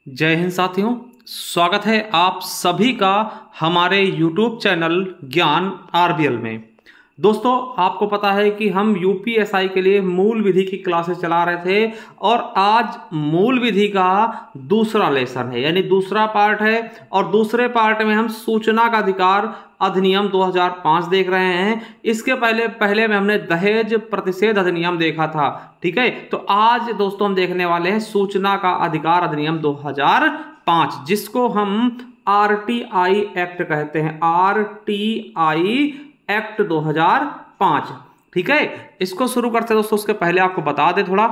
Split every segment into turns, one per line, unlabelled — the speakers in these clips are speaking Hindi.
जय हिंद साथियों, स्वागत है आप सभी का हमारे YouTube चैनल ज्ञान आरबीएल में। दोस्तों, आपको पता है कि हम यूपीएसआई के लिए मूल विधि की क्लासेस चला रहे थे और आज मूल विधि का दूसरा लेसन है, यानी दूसरा पार्ट है। और दूसरे पार्ट में हम सूचना का अधिकार अधिनियम 2005 देख रहे हैं। इसके पहले में हमने दहेज प्रतिषेध अधिनियम देखा था। ठीक है, तो आज दोस्तों हम देखने वाले हैं सूचना का अधिकार अधिनियम 2005, जिसको हम आरटीआई एक्ट कहते हैं। RTI act 2005। ठीक है, इसको शुरू करते हैं दोस्तों। उसके पहले आपको बता दे थोड़ा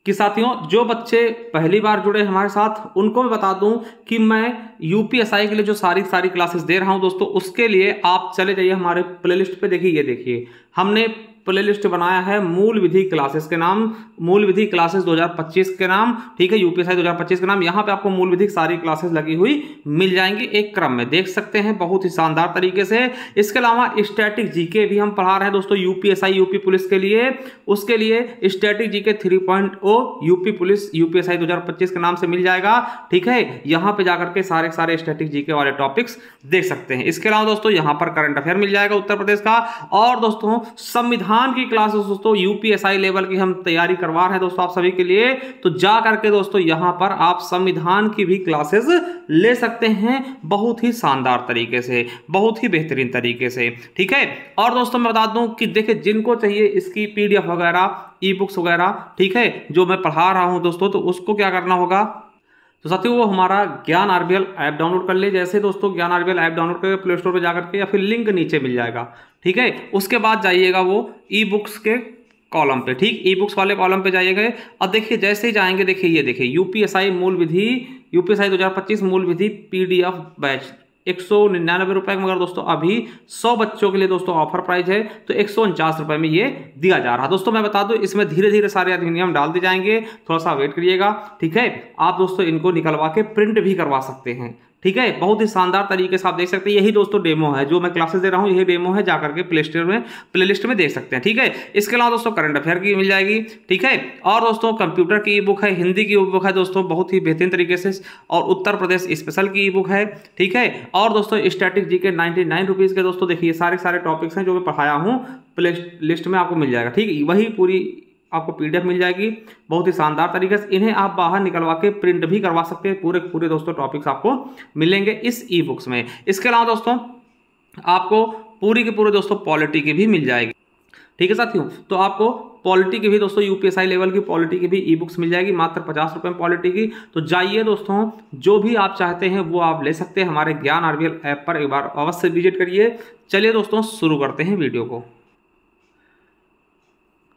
कि साथियों, जो बच्चे पहली बार जुड़े हमारे साथ उनको मैं बता दूं कि मैं यूपीएसआई के लिए जो सारी क्लासेस दे रहा हूं दोस्तों, उसके लिए आप चले जाइए हमारे प्लेलिस्ट पे। देखिए, ये देखिए, हमने प्लेलिस्ट बनाया है मूल विधि क्लासेस के नाम, मूल विधि क्लासेस 2025 के नाम। ठीक है, यूपीएसआई 2025 के नाम। यहाँ पे आपको मूल विधि की सारी क्लासेस लगी हुई मिल जाएंगी, एक क्रम में देख सकते हैं, बहुत ही शानदार तरीके से। इसके अलावा स्टैटिक जीके भी हम पढ़ा रहे हैं दोस्तों यूपीएसआई यूपी पुलिस के लिए। उसके लिए static GK 3.0 UP police UPSI 2025 के नाम से मिल जाएगा। ठीक है, यहाँ पे जाकर के सारे स्टैटिक जीके वाले टॉपिक्स देख सकते हैं। इसके अलावा दोस्तों यहाँ पर करंट अफेयर मिल जाएगा उत्तर प्रदेश का। और दोस्तों संविधान की क्लासेस दोस्तों यूपीएसआई लेवल की हम तैयारी करवा रहे हैं दोस्तों आप सभी के लिए। तो जा करके दोस्तों यहां पर आप संविधान की भी क्लासेस ले सकते हैं, बहुत ही शानदार तरीके से, बहुत ही बेहतरीन तरीके से। ठीक है, और दोस्तों मैं बता दूं कि देखिए, जिनको चाहिए इसकी पीडीएफ वगैरह, ई बुक्स वगैरह, ठीक है, जो मैं पढ़ा रहा हूं दोस्तों, तो उसको क्या करना होगा तो साथियों, वो हमारा ज्ञान आरबीएल ऐप डाउनलोड कर ले। जैसे दोस्तों ज्ञान आरबीएल ऐप डाउनलोड करके प्ले स्टोर पर जाकर के, या फिर लिंक नीचे मिल जाएगा। ठीक है, उसके बाद जाइएगा वो ई बुक्स के कॉलम पे। ठीक, ई बुक्स वाले कॉलम पे जाइएगा। और देखिए, जैसे ही जाएंगे, देखिए ये देखिए, यूपीएसआई मूल विधि, यूपीएसआई 2025 मूल विधि पीडीएफ बैच 199 रुपए। मगर दोस्तों अभी 100 बच्चों के लिए दोस्तों ऑफर प्राइस है, तो 149 रुपए में ये दिया जा रहा है। दोस्तों मैं बता दूं, इसमें धीरे धीरे सारे अधिनियम डाल दिए जाएंगे, थोड़ा सा वेट करिएगा। ठीक है, आप दोस्तों इनको निकलवा के प्रिंट भी करवा सकते हैं। ठीक है, बहुत ही शानदार तरीके से आप देख सकते हैं। यही दोस्तों डेमो है, जो मैं क्लासेस दे रहा हूं, यही डेमो है, जाकर के प्ले स्टोर में प्लेलिस्ट में देख सकते हैं। ठीक है, इसके अलावा दोस्तों करंट अफेयर की मिल जाएगी। ठीक है, और दोस्तों कंप्यूटर की ई बुक है, हिंदी की ई बुक है दोस्तों, बहुत ही बेहतरीन तरीके से, और उत्तर प्रदेश स्पेशल की ई बुक है। ठीक है, और दोस्तों स्टैटिक जीके 99 रुपीज के दोस्तों, देखिए सारे टॉपिक्स हैं जो मैं पढ़ाया हूँ, प्ले लिस्ट में आपको मिल जाएगा। ठीक है, वही पूरी आपको पीडीएफ मिल जाएगी, बहुत ही शानदार तरीके से। इन्हें आप बाहर निकलवा के प्रिंट भी करवा सकते हैं। पूरे दोस्तों टॉपिक्स आपको मिलेंगे इस ई बुक्स में। इसके अलावा दोस्तों आपको पूरी के पूरे दोस्तों पॉलिटी की भी मिल जाएगी। ठीक है साथियों, तो आपको पॉलिटी की भी दोस्तों यूपीएसआई लेवल की पॉलिटी की भी ई बुक्स मिल जाएगी, मात्र 50 रुपए में पॉलिटी की। तो जाइए दोस्तों, जो भी आप चाहते हैं वो आप ले सकते हैं। हमारे ज्ञान आरबीएल ऐप पर एक बार अवश्य विजिट करिए। चलिए दोस्तों शुरू करते हैं वीडियो को।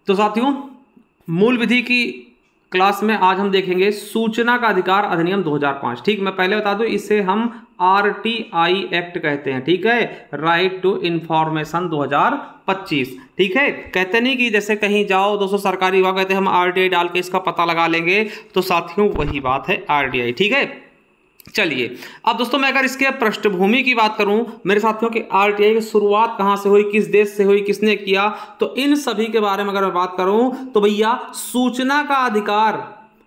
तो साथियों, मूल विधि की क्लास में आज हम देखेंगे सूचना का अधिकार अधिनियम 2005। ठीक, मैं पहले बता दूं, इसे हम आरटीआई एक्ट कहते हैं। ठीक है, राइट टू इंफॉर्मेशन 2025। ठीक है, कहते नहीं कि जैसे कहीं जाओ दोस्तों सरकारी विभाग, कहते हैं हम आरटीआई डाल के इसका पता लगा लेंगे। तो साथियों वही बात है आरटीआई। ठीक है, चलिए अब दोस्तों मैं अगर इसके पृष्ठभूमि की बात करूं मेरे साथियों कि आरटीआई की शुरुआत कहां से हुई, किस देश से हुई, किसने किया, तो इन सभी के बारे में अगर मैं बात करूं तो भैया सूचना का अधिकार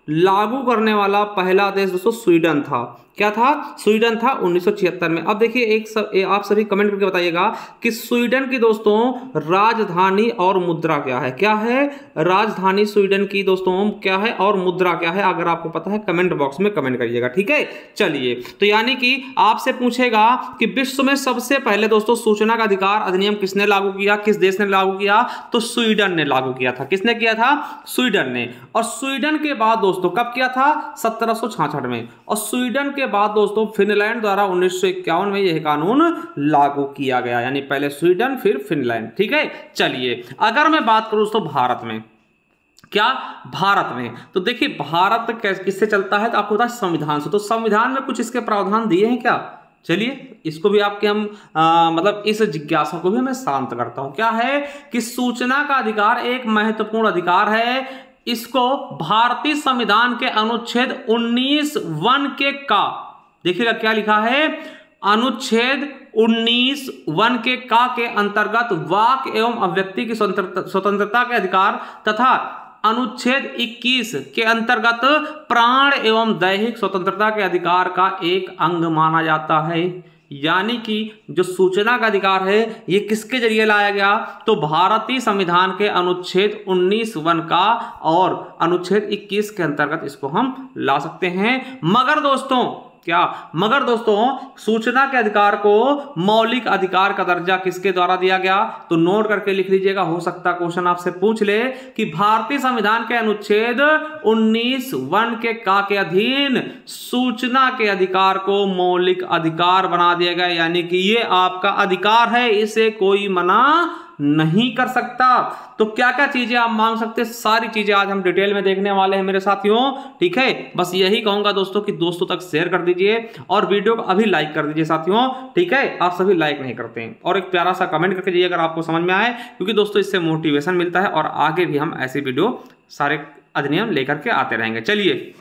लागू करने वाला पहला देश दोस्तों स्वीडन था। क्या था? स्वीडन था 1976 में। अब देखिए आप सभी कमेंट करके बताइएगा कि स्वीडन की दोस्तों राजधानी और मुद्रा क्या है। क्या है राजधानी स्वीडन की दोस्तों, क्या है और मुद्रा क्या है? अगर आपको पता है कमेंट बॉक्स में कमेंट करिएगा। ठीक है, चलिए, तो यानी कि आपसे पूछेगा कि विश्व में सबसे पहले दोस्तों सूचना का अधिकार अधिनियम किसने लागू किया, किस देश ने लागू किया? तो स्वीडन ने लागू किया था। किसने किया था? स्वीडन ने। और स्वीडन के बाद दोस्तों कब किया था? 1766 में। और स्वीडन के बाद दोस्तों फिनलैंड द्वारा 1951 में यह कानून लागू किया गया, यानी पहले स्वीडन फिर फिनलैंड। ठीक है, चलिए अगर मैं बात करूं दोस्तों भारत में, क्या भारत में, तो देखिए भारत किससे चलता है? तो आपको पता है संविधान से। तो संविधान में कुछ इसके प्रावधान दिए हैं क्या? चलिए इसको भी आपके हम मतलब इस जिज्ञासा को भी मैं शांत करता हूं। क्या है कि सूचना का अधिकार एक महत्वपूर्ण अधिकार है। इसको भारतीय संविधान के अनुच्छेद 19(1) के का, देखिएगा क्या लिखा है, अनुच्छेद 19(1) के अंतर्गत वाक एवं अभिव्यक्ति की स्वतंत्रता के अधिकार तथा अनुच्छेद 21 के अंतर्गत प्राण एवं दैहिक स्वतंत्रता के अधिकार का एक अंग माना जाता है। यानी कि जो सूचना का अधिकार है ये किसके जरिए लाया गया, तो भारतीय संविधान के अनुच्छेद 19(1) का और अनुच्छेद 21 के अंतर्गत इसको हम ला सकते हैं। मगर दोस्तों सूचना के अधिकार को मौलिक अधिकार का दर्जा किसके द्वारा दिया गया, तो नोट करके लिख लीजिएगा, हो सकता क्वेश्चन आपसे पूछ ले कि भारतीय संविधान के अनुच्छेद 19(1) के अधीन सूचना के अधिकार को मौलिक अधिकार बना दिया गया। यानी कि ये आपका अधिकार है, इसे कोई मना नहीं कर सकता। तो क्या क्या चीजें आप मांग सकते हैं, सारी चीजें आज हम डिटेल में देखने वाले हैं मेरे साथियों। ठीक है, बस यही कहूंगा दोस्तों कि दोस्तों तक शेयर कर दीजिए और वीडियो को अभी लाइक कर दीजिए साथियों। ठीक है, आप सभी लाइक नहीं करते हैं, और एक प्यारा सा कमेंट करके जाइए अगर आपको समझ में आए, क्योंकि दोस्तों इससे मोटिवेशन मिलता है और आगे भी हम ऐसी वीडियो सारे अधिनियम लेकर के आते रहेंगे। चलिए,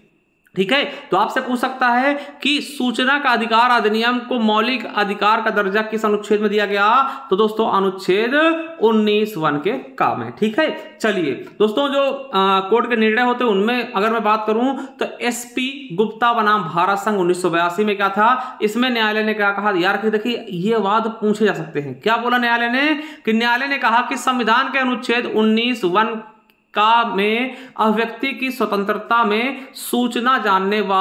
ठीक है, तो आपसे पूछ सकता है कि सूचना का अधिकार अधिनियम को मौलिक अधिकार का दर्जा किस अनुच्छेद में दिया गया, तो दोस्तों अनुच्छेद 19(1) के का में। ठीक है, चलिए दोस्तों, जो कोर्ट के निर्णय होते हैं उनमें अगर मैं बात करूं तो एसपी गुप्ता बनाम भारत संघ 1982 में क्या था, इसमें न्यायालय ने क्या कहा यार, कि देखिए ये वाद पूछे जा सकते हैं। क्या बोला न्यायालय ने, कि न्यायालय ने कहा कि संविधान के अनुच्छेद 19(1) का में अभिव्यक्ति की स्वतंत्रता में सूचना जानने व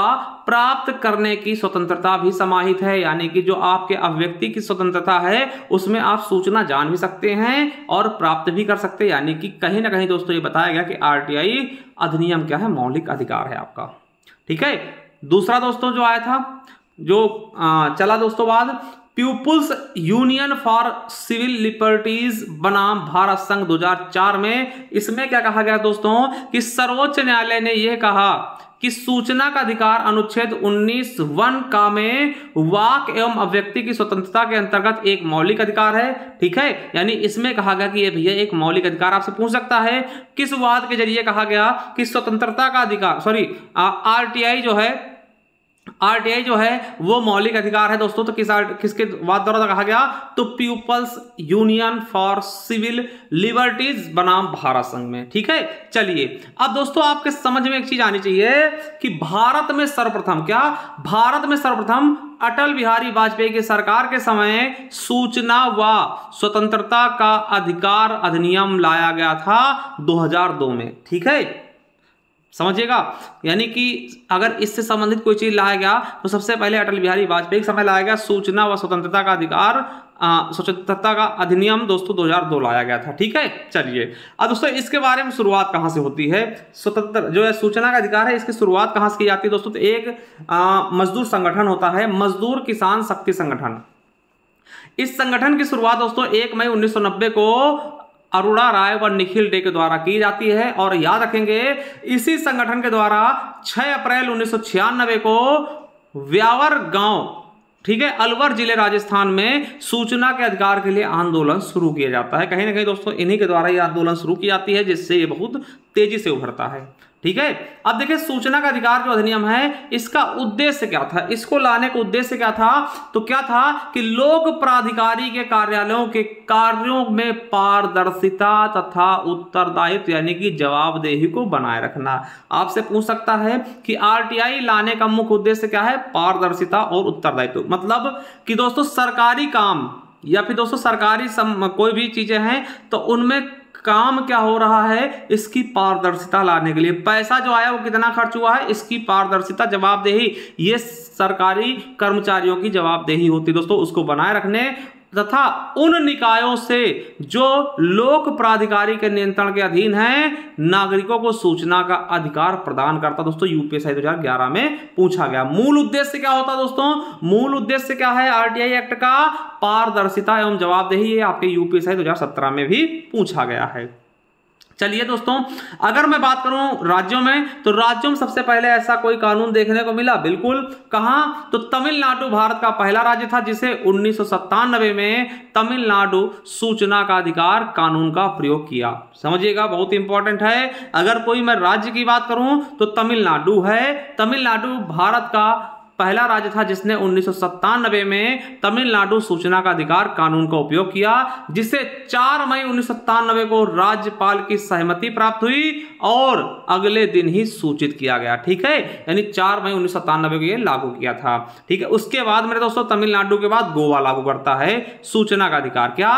प्राप्त करने की स्वतंत्रता भी समाहित है। यानी कि जो आपके अभिव्यक्ति की स्वतंत्रता है उसमें आप सूचना जान भी सकते हैं और प्राप्त भी कर सकते हैं। यानी कि कहीं ना कहीं दोस्तों ये बताया गया कि आरटीआई अधिनियम क्या है, मौलिक अधिकार है आपका। ठीक है, दूसरा दोस्तों जो आया था, जो चला दोस्तों बाद People's Union for Civil Liberties बनाम भारत संघ 2004 में, इसमें क्या कहा गया दोस्तों, कि सर्वोच्च न्यायालय ने यह कहा कि सूचना का अधिकार अनुच्छेद 19(1) का में वाक एवं अभिव्यक्ति की स्वतंत्रता के अंतर्गत एक मौलिक अधिकार है। ठीक है, यानी इसमें कहा गया कि ये भैया एक मौलिक अधिकार। आपसे पूछ सकता है किस वाद के जरिए कहा गया कि स्वतंत्रता का अधिकार, आरटीआई जो है वो मौलिक अधिकार है दोस्तों। तो किसके वाद द्वारा कहा गया, तो People's Union for Civil Liberties बनाम भारत संघ में। ठीक है, चलिए अब दोस्तों आपके समझ में एक चीज आनी चाहिए कि भारत में सर्वप्रथम अटल बिहारी वाजपेयी की सरकार के समय सूचना व स्वतंत्रता का अधिकार अधिनियम लाया गया था 2002 में। ठीक है, समझिएगा, यानी कि अगर इससे संबंधित कोई चीज लाया गया तो सबसे पहले अटल बिहारी वाजपेयी के समय लाया गया सूचना व स्वतंत्रता का अधिकार, स्वतंत्रता का अधिनियम दोस्तों 2002 लाया गया था। ठीक है, चलिए अब दोस्तों इसके बारे में शुरुआत कहां से होती है, स्वतंत्र जो है सूचना का अधिकार है इसकी शुरुआत कहां से की जाती है दोस्तों, तो एक मजदूर संगठन होता है, मजदूर किसान शक्ति संगठन। इस संगठन की शुरुआत दोस्तों 1 मई 1990 को अरुणा राय व निखिल डे के द्वारा की जाती है। और याद रखेंगे इसी संगठन के द्वारा 6 अप्रैल 1996 को व्यावर गांव, ठीक है, अलवर जिले राजस्थान में सूचना के अधिकार के लिए आंदोलन शुरू किया जाता है। कहीं ना कहीं दोस्तों इन्हीं के द्वारा ये आंदोलन शुरू की जाती है, जिससे ये बहुत तेजी से उभरता है। ठीक है, अब देखिए सूचना का अधिकार जो अधिनियम है इसका उद्देश्य क्या था, इसको लाने का उद्देश्य क्या था, तो क्या था कि लोक प्राधिकारी के कार्यालयों के कार्यों में पारदर्शिता तथा उत्तरदायित्व यानी कि जवाबदेही को बनाए रखना। आपसे पूछ सकता है कि आरटीआई लाने का मुख्य उद्देश्य क्या है, पारदर्शिता और उत्तरदायित्व। मतलब कि दोस्तों सरकारी काम या फिर दोस्तों सरकारी कोई भी चीजें हैं तो उनमें काम क्या हो रहा है, इसकी पारदर्शिता लाने के लिए पैसा जो आया वो कितना खर्च हुआ है, इसकी पारदर्शिता, जवाबदेही, ये सरकारी कर्मचारियों की जवाबदेही होती है दोस्तों, उसको बनाए रखने तथा उन निकायों से जो लोक प्राधिकारी के नियंत्रण के अधीन हैं नागरिकों को सूचना का अधिकार प्रदान करता। दोस्तों यूपीएससी 2011 में पूछा गया। मूल उद्देश्य क्या होता दोस्तों, मूल उद्देश्य क्या है आरटीआई एक्ट का, पारदर्शिता एवं जवाबदेही। ये आपके यूपीएससी 2017 में भी पूछा गया है। चलिए दोस्तों अगर मैं बात करूं राज्यों में, तो राज्यों में सबसे पहले ऐसा कोई कानून देखने को मिला, बिल्कुल कहां, तो तमिलनाडु भारत का पहला राज्य था जिसे 1997 में तमिलनाडु सूचना का अधिकार कानून का प्रयोग किया। समझिएगा बहुत इंपॉर्टेंट है। अगर कोई मैं राज्य की बात करूं तो तमिलनाडु है। तमिलनाडु भारत का पहला राज्य था जिसने 1997 में तमिलनाडु सूचना का अधिकार कानून का उपयोग किया, जिसे 4 मई 1997 को राज्यपाल की सहमति प्राप्त हुई और अगले दिन ही सूचित किया गया। ठीक है, यानी 4 मई 1997 को ये लागू किया था। ठीक है, उसके बाद मेरे दोस्तों तमिलनाडु के बाद गोवा लागू करता है सूचना का अधिकार। क्या?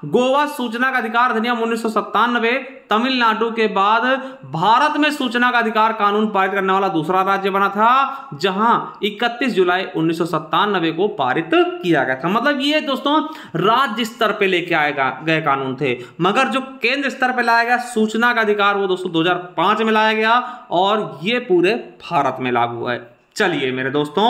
गोवा सूचना का अधिकार अधिनियम 1997 तमिलनाडु के बाद भारत में सूचना का अधिकार कानून पारित करने वाला दूसरा राज्य बना था, जहां 31 जुलाई 1997 को पारित किया गया था। मतलब ये दोस्तों राज्य स्तर पे लेके आएगा गए कानून थे, मगर जो केंद्र स्तर पे लाया गया सूचना का अधिकार वो दोस्तों 2005 में लाया गया और ये पूरे भारत में लागू है। चलिए मेरे दोस्तों,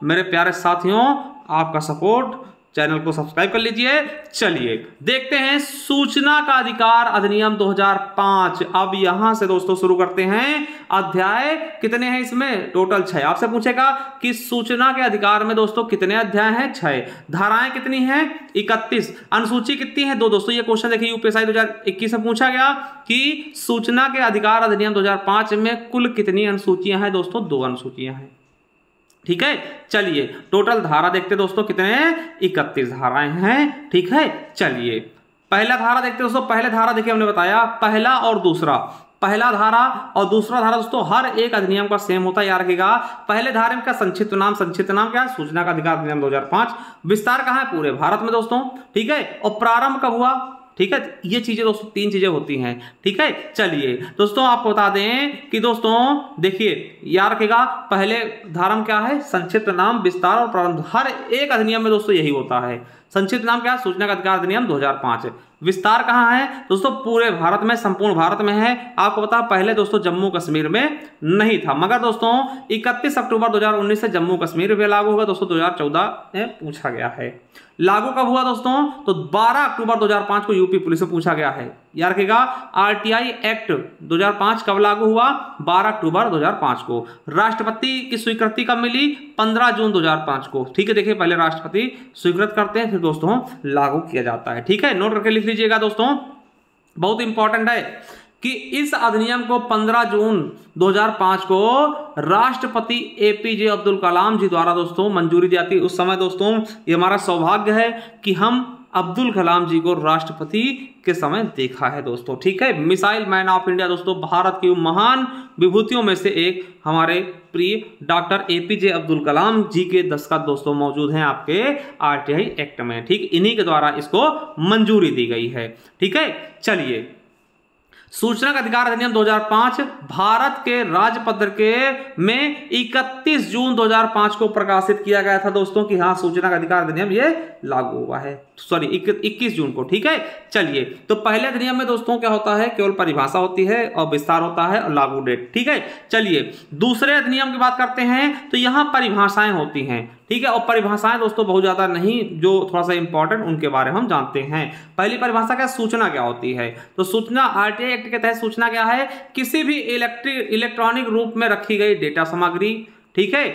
मेरे प्यारे साथियों, आपका सपोर्ट, चैनल को सब्सक्राइब कर लीजिए। चलिए देखते हैं सूचना का अधिकार अधिनियम 2005। अब यहां से दोस्तों शुरू करते हैं। अध्याय कितने हैं इसमें? टोटल 6। आपसे पूछेगा कि सूचना के अधिकार में दोस्तों कितने अध्याय हैं? 6। धाराएं कितनी हैं? 31। अनुसूची कितनी है? 2। दोस्तों ये क्वेश्चन देखिए यूपीएससी 2021 में पूछा गया कि सूचना के अधिकार अधिनियम 2005 में कुल कितनी अनुसूचियां हैं? दोस्तों 2 अनुसूचियां हैं। ठीक है, चलिए टोटल धारा देखते दोस्तों कितने हैं? 31 धाराएं हैं। ठीक है, चलिए पहला धारा देखते दोस्तों। पहले धारा देखिए, हमने बताया पहला और दूसरा, पहला धारा और दूसरा धारा दोस्तों हर एक अधिनियम का सेम होता है, याद रखिएगा। पहले धारा का संक्षिप्त नाम क्या है? सूचना का अधिकार अधिनियम 2005। विस्तार कहाँ है? पूरे भारत में दोस्तों। ठीक है, और प्रारंभ कब हुआ? ठीक है, ये चीजें दोस्तों 3 चीजें होती हैं। ठीक है, चलिए दोस्तों आपको बता दें कि दोस्तों देखिए याद रखिएगा, पहले धारा क्या है? संक्षिप्त नाम, विस्तार और प्रारंभ। हर एक अधिनियम में दोस्तों यही होता है। संक्षिप्त नाम क्या है? सूचना का अधिकार अधिनियम 2005। विस्तार कहाँ है? दोस्तों पूरे भारत में, संपूर्ण भारत में है। आपको पता पहले दोस्तों जम्मू कश्मीर में नहीं था, मगर दोस्तों 31 अक्टूबर 2019 से जम्मू कश्मीर में लागू होगा। दोस्तों 2014 में पूछा गया है। लागू कब हुआ दोस्तों? तो 12 अक्टूबर 2005 को यूपी पुलिस में पूछा गया है। याद रखिएगा, आरटीआई एक्ट 2005 कब लागू हुआ? 12 अक्टूबर 2005 को। राष्ट्रपति की स्वीकृति कब मिली? 15 जून 2005 को। ठीक है, देखिए पहले राष्ट्रपति स्वीकृत करते हैं, फिर दोस्तों लागू किया जाता है। ठीक है, नोट करके लिख लीजिएगा दोस्तों, बहुत इंपॉर्टेंट है कि इस अधिनियम को 15 जून 2005 को राष्ट्रपति एपीजे अब्दुल कलाम जी द्वारा दोस्तों मंजूरी दी जाती है। उस समय दोस्तों ये हमारा सौभाग्य है कि हम अब्दुल कलाम जी को राष्ट्रपति के समय देखा है दोस्तों। ठीक है, मिसाइल मैन ऑफ इंडिया दोस्तों भारत की महान विभूतियों में से एक हमारे प्रिय डॉक्टर एपीजे अब्दुल कलाम जी के दस्तखत दोस्तों मौजूद हैं आपके आरटीआई एक्ट में। ठीक, इन्हीं के द्वारा इसको मंजूरी दी गई है। ठीक है, चलिए सूचना का अधिकार अधिनियम 2005 भारत के राजपत्र के में 31 जून 2005 को प्रकाशित किया गया था दोस्तों कि हाँ सूचना का अधिकार अधिनियम ये लागू हुआ है। सॉरी 21 जून को। ठीक है, चलिए तो पहले अधिनियम में दोस्तों क्या होता है? केवल परिभाषा होती है और विस्तार होता है और लागू डेट। ठीक है, चलिए दूसरे अधिनियम की बात करते हैं तो यहाँ परिभाषाएं होती हैं। ठीक है, और परिभाषाएं दोस्तों बहुत ज्यादा नहीं, जो थोड़ा सा इंपॉर्टेंट उनके बारे में हम जानते हैं। पहली परिभाषा क्या? सूचना क्या होती है? तो सूचना आरटीआई एक्ट के तहत सूचना क्या है? किसी भी इलेक्ट्रॉनिक रूप में रखी गई डेटा सामग्री। ठीक है,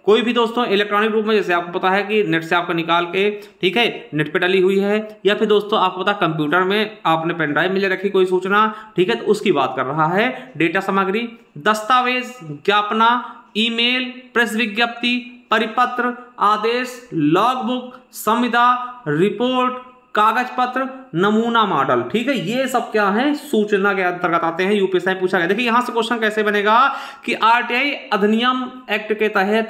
कोई भी दोस्तों इलेक्ट्रॉनिक रूप में, जैसे आपको पता है कि नेट से आपका निकाल के, ठीक है, नेट पे डली हुई है, या फिर दोस्तों आपको पता कंप्यूटर में आपने पेन ड्राइव में ले रखी कोई सूचना। ठीक है, तो उसकी बात कर रहा है डेटा सामग्री। दस्तावेज, ज्ञापना, ईमेल, प्रेस विज्ञप्ति, परिपत्र, आदेश, लॉगबुक, संविदा, रिपोर्ट, कागज पत्र, नमूना मॉडल। ठीक है, ये सब क्या है? सूचना के अंतर्गत आते हैं। यूपीएससी पूछा गया। देखिए यहां से क्वेश्चन कैसे बनेगा कि आरटीआई अधिनियम एक्ट के तहत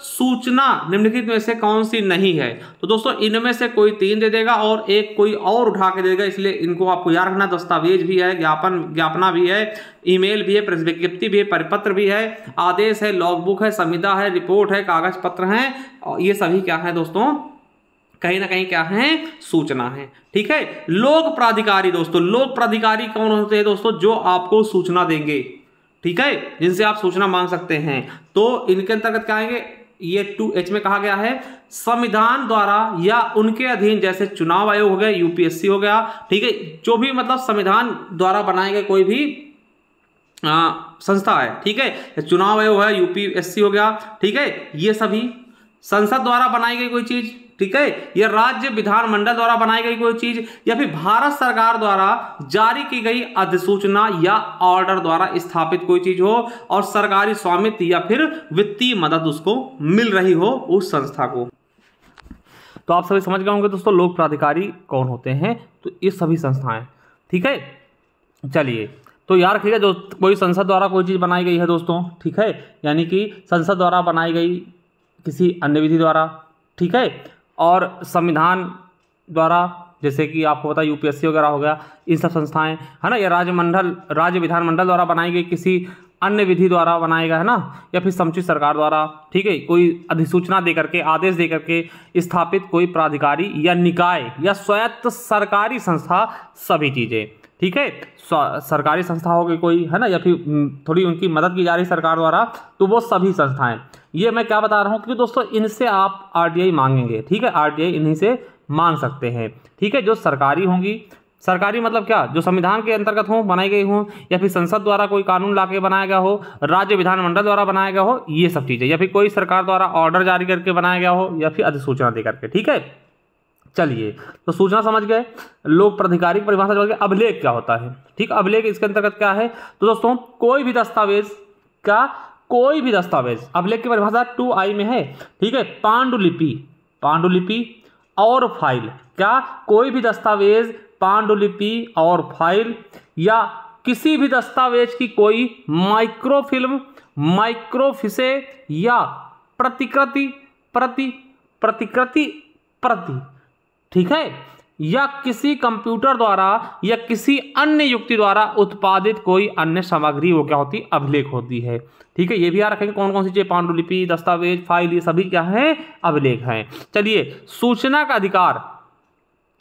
सूचना निम्नलिखित में से कौन सी नहीं है? तो दोस्तों इनमें से कोई 3 दे देगा और एक कोई और उठा के देगा, इसलिए इनको आपको याद रखना। दस्तावेज भी है, ज्ञापना भी है, ईमेल भी है, प्रेस विज्ञप्ति भी है, परिपत्र भी है, आदेश है, लॉगबुक है, संविदा है, रिपोर्ट है, कागज पत्र है, और ये सभी क्या है दोस्तों? कहीं ना कहीं क्या है? सूचना है। ठीक है, लोक प्राधिकारी दोस्तों, लोक प्राधिकारी कौन होते हैं दोस्तों? जो आपको सूचना देंगे। ठीक है, जिनसे आप सूचना मांग सकते हैं। तो इनके अंतर्गत क्या आएंगे? ये 2H में कहा गया है संविधान द्वारा या उनके अधीन, जैसे चुनाव आयोग हो गया, यूपीएससी हो गया। ठीक है, जो भी मतलब संविधान द्वारा बनाए गए कोई भी संस्था है। ठीक है, चुनाव आयोग है, यूपीएससी हो गया। ठीक है, ये सभी संसद द्वारा बनाई गई कोई चीज, ठीक है, या राज्य विधानमंडल द्वारा बनाई गई कोई चीज, या फिर भारत सरकार द्वारा जारी की गई अधिसूचना या ऑर्डर द्वारा स्थापित कोई चीज हो और सरकारी स्वामित्व या फिर वित्तीय मदद उसको मिल रही हो उस संस्था को। तो आप सभी समझ गए होंगे दोस्तों लोक प्राधिकारी कौन होते हैं, तो ये सभी संस्थाएं, ठीक है। चलिए, तो यार ठीक है, जो कोई संसद द्वारा कोई चीज़ बनाई गई है दोस्तों, ठीक है, यानी कि संसद द्वारा बनाई गई किसी अन्य विधि द्वारा, ठीक है, और संविधान द्वारा, जैसे कि आपको पता यूपीएससी वगैरह हो गया, इन सब संस्थाएं है ना, या राज्य विधानमंडल द्वारा बनाई गई किसी अन्य विधि द्वारा बनाएगा है ना, या फिर समुचित सरकार द्वारा, ठीक है, कोई अधिसूचना दे करके, आदेश दे करके स्थापित कोई प्राधिकारी या निकाय या स्वायत्त सरकारी संस्था, सभी चीज़ें, ठीक है। सरकारी संस्था हो गई कोई है ना, या फिर थोड़ी उनकी मदद की जा रही सरकार द्वारा, तो वो सभी संस्थाएं। ये मैं क्या बता रहा हूँ क्योंकि दोस्तों इनसे आप आरटीआई मांगेंगे, ठीक है, आरटीआई इन्हीं से मांग सकते हैं, ठीक है। जो सरकारी होंगी, सरकारी मतलब क्या, जो संविधान के अंतर्गत हो, बनाई गई हो, या फिर संसद द्वारा कोई कानून लाके बनाया गया हो, राज्य विधानमंडल द्वारा बनाया गया हो, ये सब चीज़ें, या फिर कोई सरकार द्वारा ऑर्डर जारी करके बनाया गया हो, या फिर अधिसूचना दे करके, ठीक है। चलिए, तो सूचना समझ गए, लोक प्राधिकारी की परिभाषा समझ गए। अभिलेख क्या होता है, ठीक, अभिलेख इसके अंतर्गत क्या है, तो दोस्तों कोई भी दस्तावेज, क्या, कोई भी दस्तावेज, अभिलेख की परिभाषा 2I में है, ठीक है। पांडुलिपि और फाइल, क्या, कोई भी दस्तावेज, पांडुलिपि और फाइल, या किसी भी दस्तावेज की कोई माइक्रोफिल्म, माइक्रोफिसे या प्रतिकृति, ठीक है, या किसी कंप्यूटर द्वारा या किसी अन्य युक्ति द्वारा उत्पादित कोई अन्य सामग्री, वो क्या होती है, अभिलेख होती है, ठीक है। ये भी याद रखेंगे कौन कौन सी चीजें, पांडुलिपि, दस्तावेज, फाइल, ये सभी क्या है, अभिलेख हैं। चलिए, सूचना का अधिकार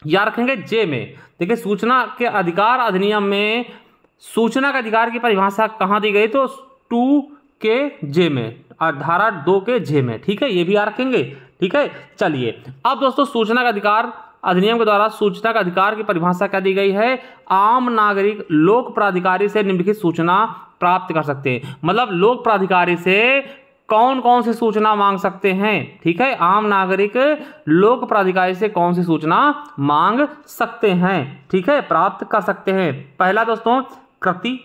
याद रखेंगे जे में। देखिए, सूचना के अधिकार अधिनियम में सूचना के अधिकार की परिभाषा कहाँ दी गई, तो 2 के जे में, धारा 2 के जे में, ठीक है, ये भी याद रखेंगे, ठीक है। चलिए, अब दोस्तों सूचना का अधिकार अधिनियम के द्वारा सूचना का अधिकार की परिभाषा क्या दी गई है, आम नागरिक लोक प्राधिकारी से निम्नलिखित सूचना प्राप्त कर सकते हैं। मतलब लोक प्राधिकारी से कौन कौन सी सूचना मांग सकते हैं, ठीक है, आम नागरिक लोक प्राधिकारी से कौन सी सूचना मांग सकते हैं, ठीक है, प्राप्त कर सकते हैं। पहला दोस्तों कृति,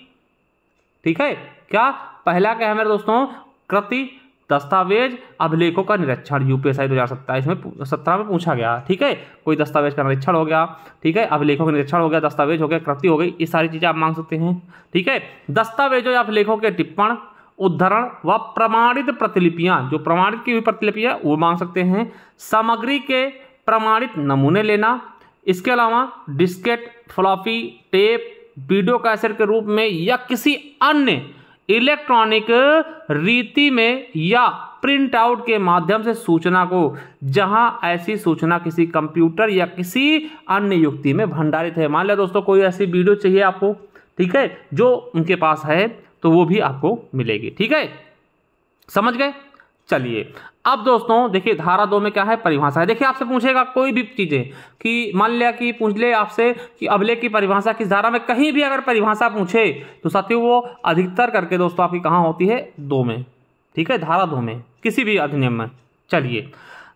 ठीक है, क्या, पहला क्या है मेरे दोस्तों, कृति, दस्तावेज, अभिलेखों का निरीक्षण, यूपीएसआई 2027 में 17 में पूछा गया, ठीक है, कोई दस्तावेज का निरीक्षण हो गया, ठीक है, अभिलेखों का निरीक्षण हो गया, दस्तावेज हो गया, कृति हो गई, ये सारी चीजें आप मांग सकते हैं, ठीक है। दस्तावेजों या अभिलेखों के टिप्पण, उद्धरण व प्रमाणित प्रतिलिपियां, जो प्रमाणित की हुई प्रतिलिपियां वो मांग सकते हैं। सामग्री के प्रमाणित नमूने लेना, इसके अलावा Diskit, floppy, tape, video cassette के रूप में या किसी अन्य इलेक्ट्रॉनिक रीति में या प्रिंट आउट के माध्यम से सूचना को, जहां ऐसी सूचना किसी कंप्यूटर या किसी अन्य युक्ति में भंडारित है। मान लिया दोस्तों कोई ऐसी वीडियो चाहिए आपको, ठीक है, जो उनके पास है, तो वो भी आपको मिलेगी, ठीक है, समझ गए। चलिए, अब दोस्तों देखिए धारा 2 में क्या है, परिभाषा है। देखिए आपसे पूछेगा कोई भी चीजें कि मान लिया कि पूछ ले आपसे कि अभिलेख की परिभाषा किस धारा में, कहीं भी अगर परिभाषा पूछे तो साथियों वो अधिकतर करके दोस्तों आपकी कहाँ होती है, 2 में, ठीक है, धारा 2 में, किसी भी अधिनियम में। चलिए,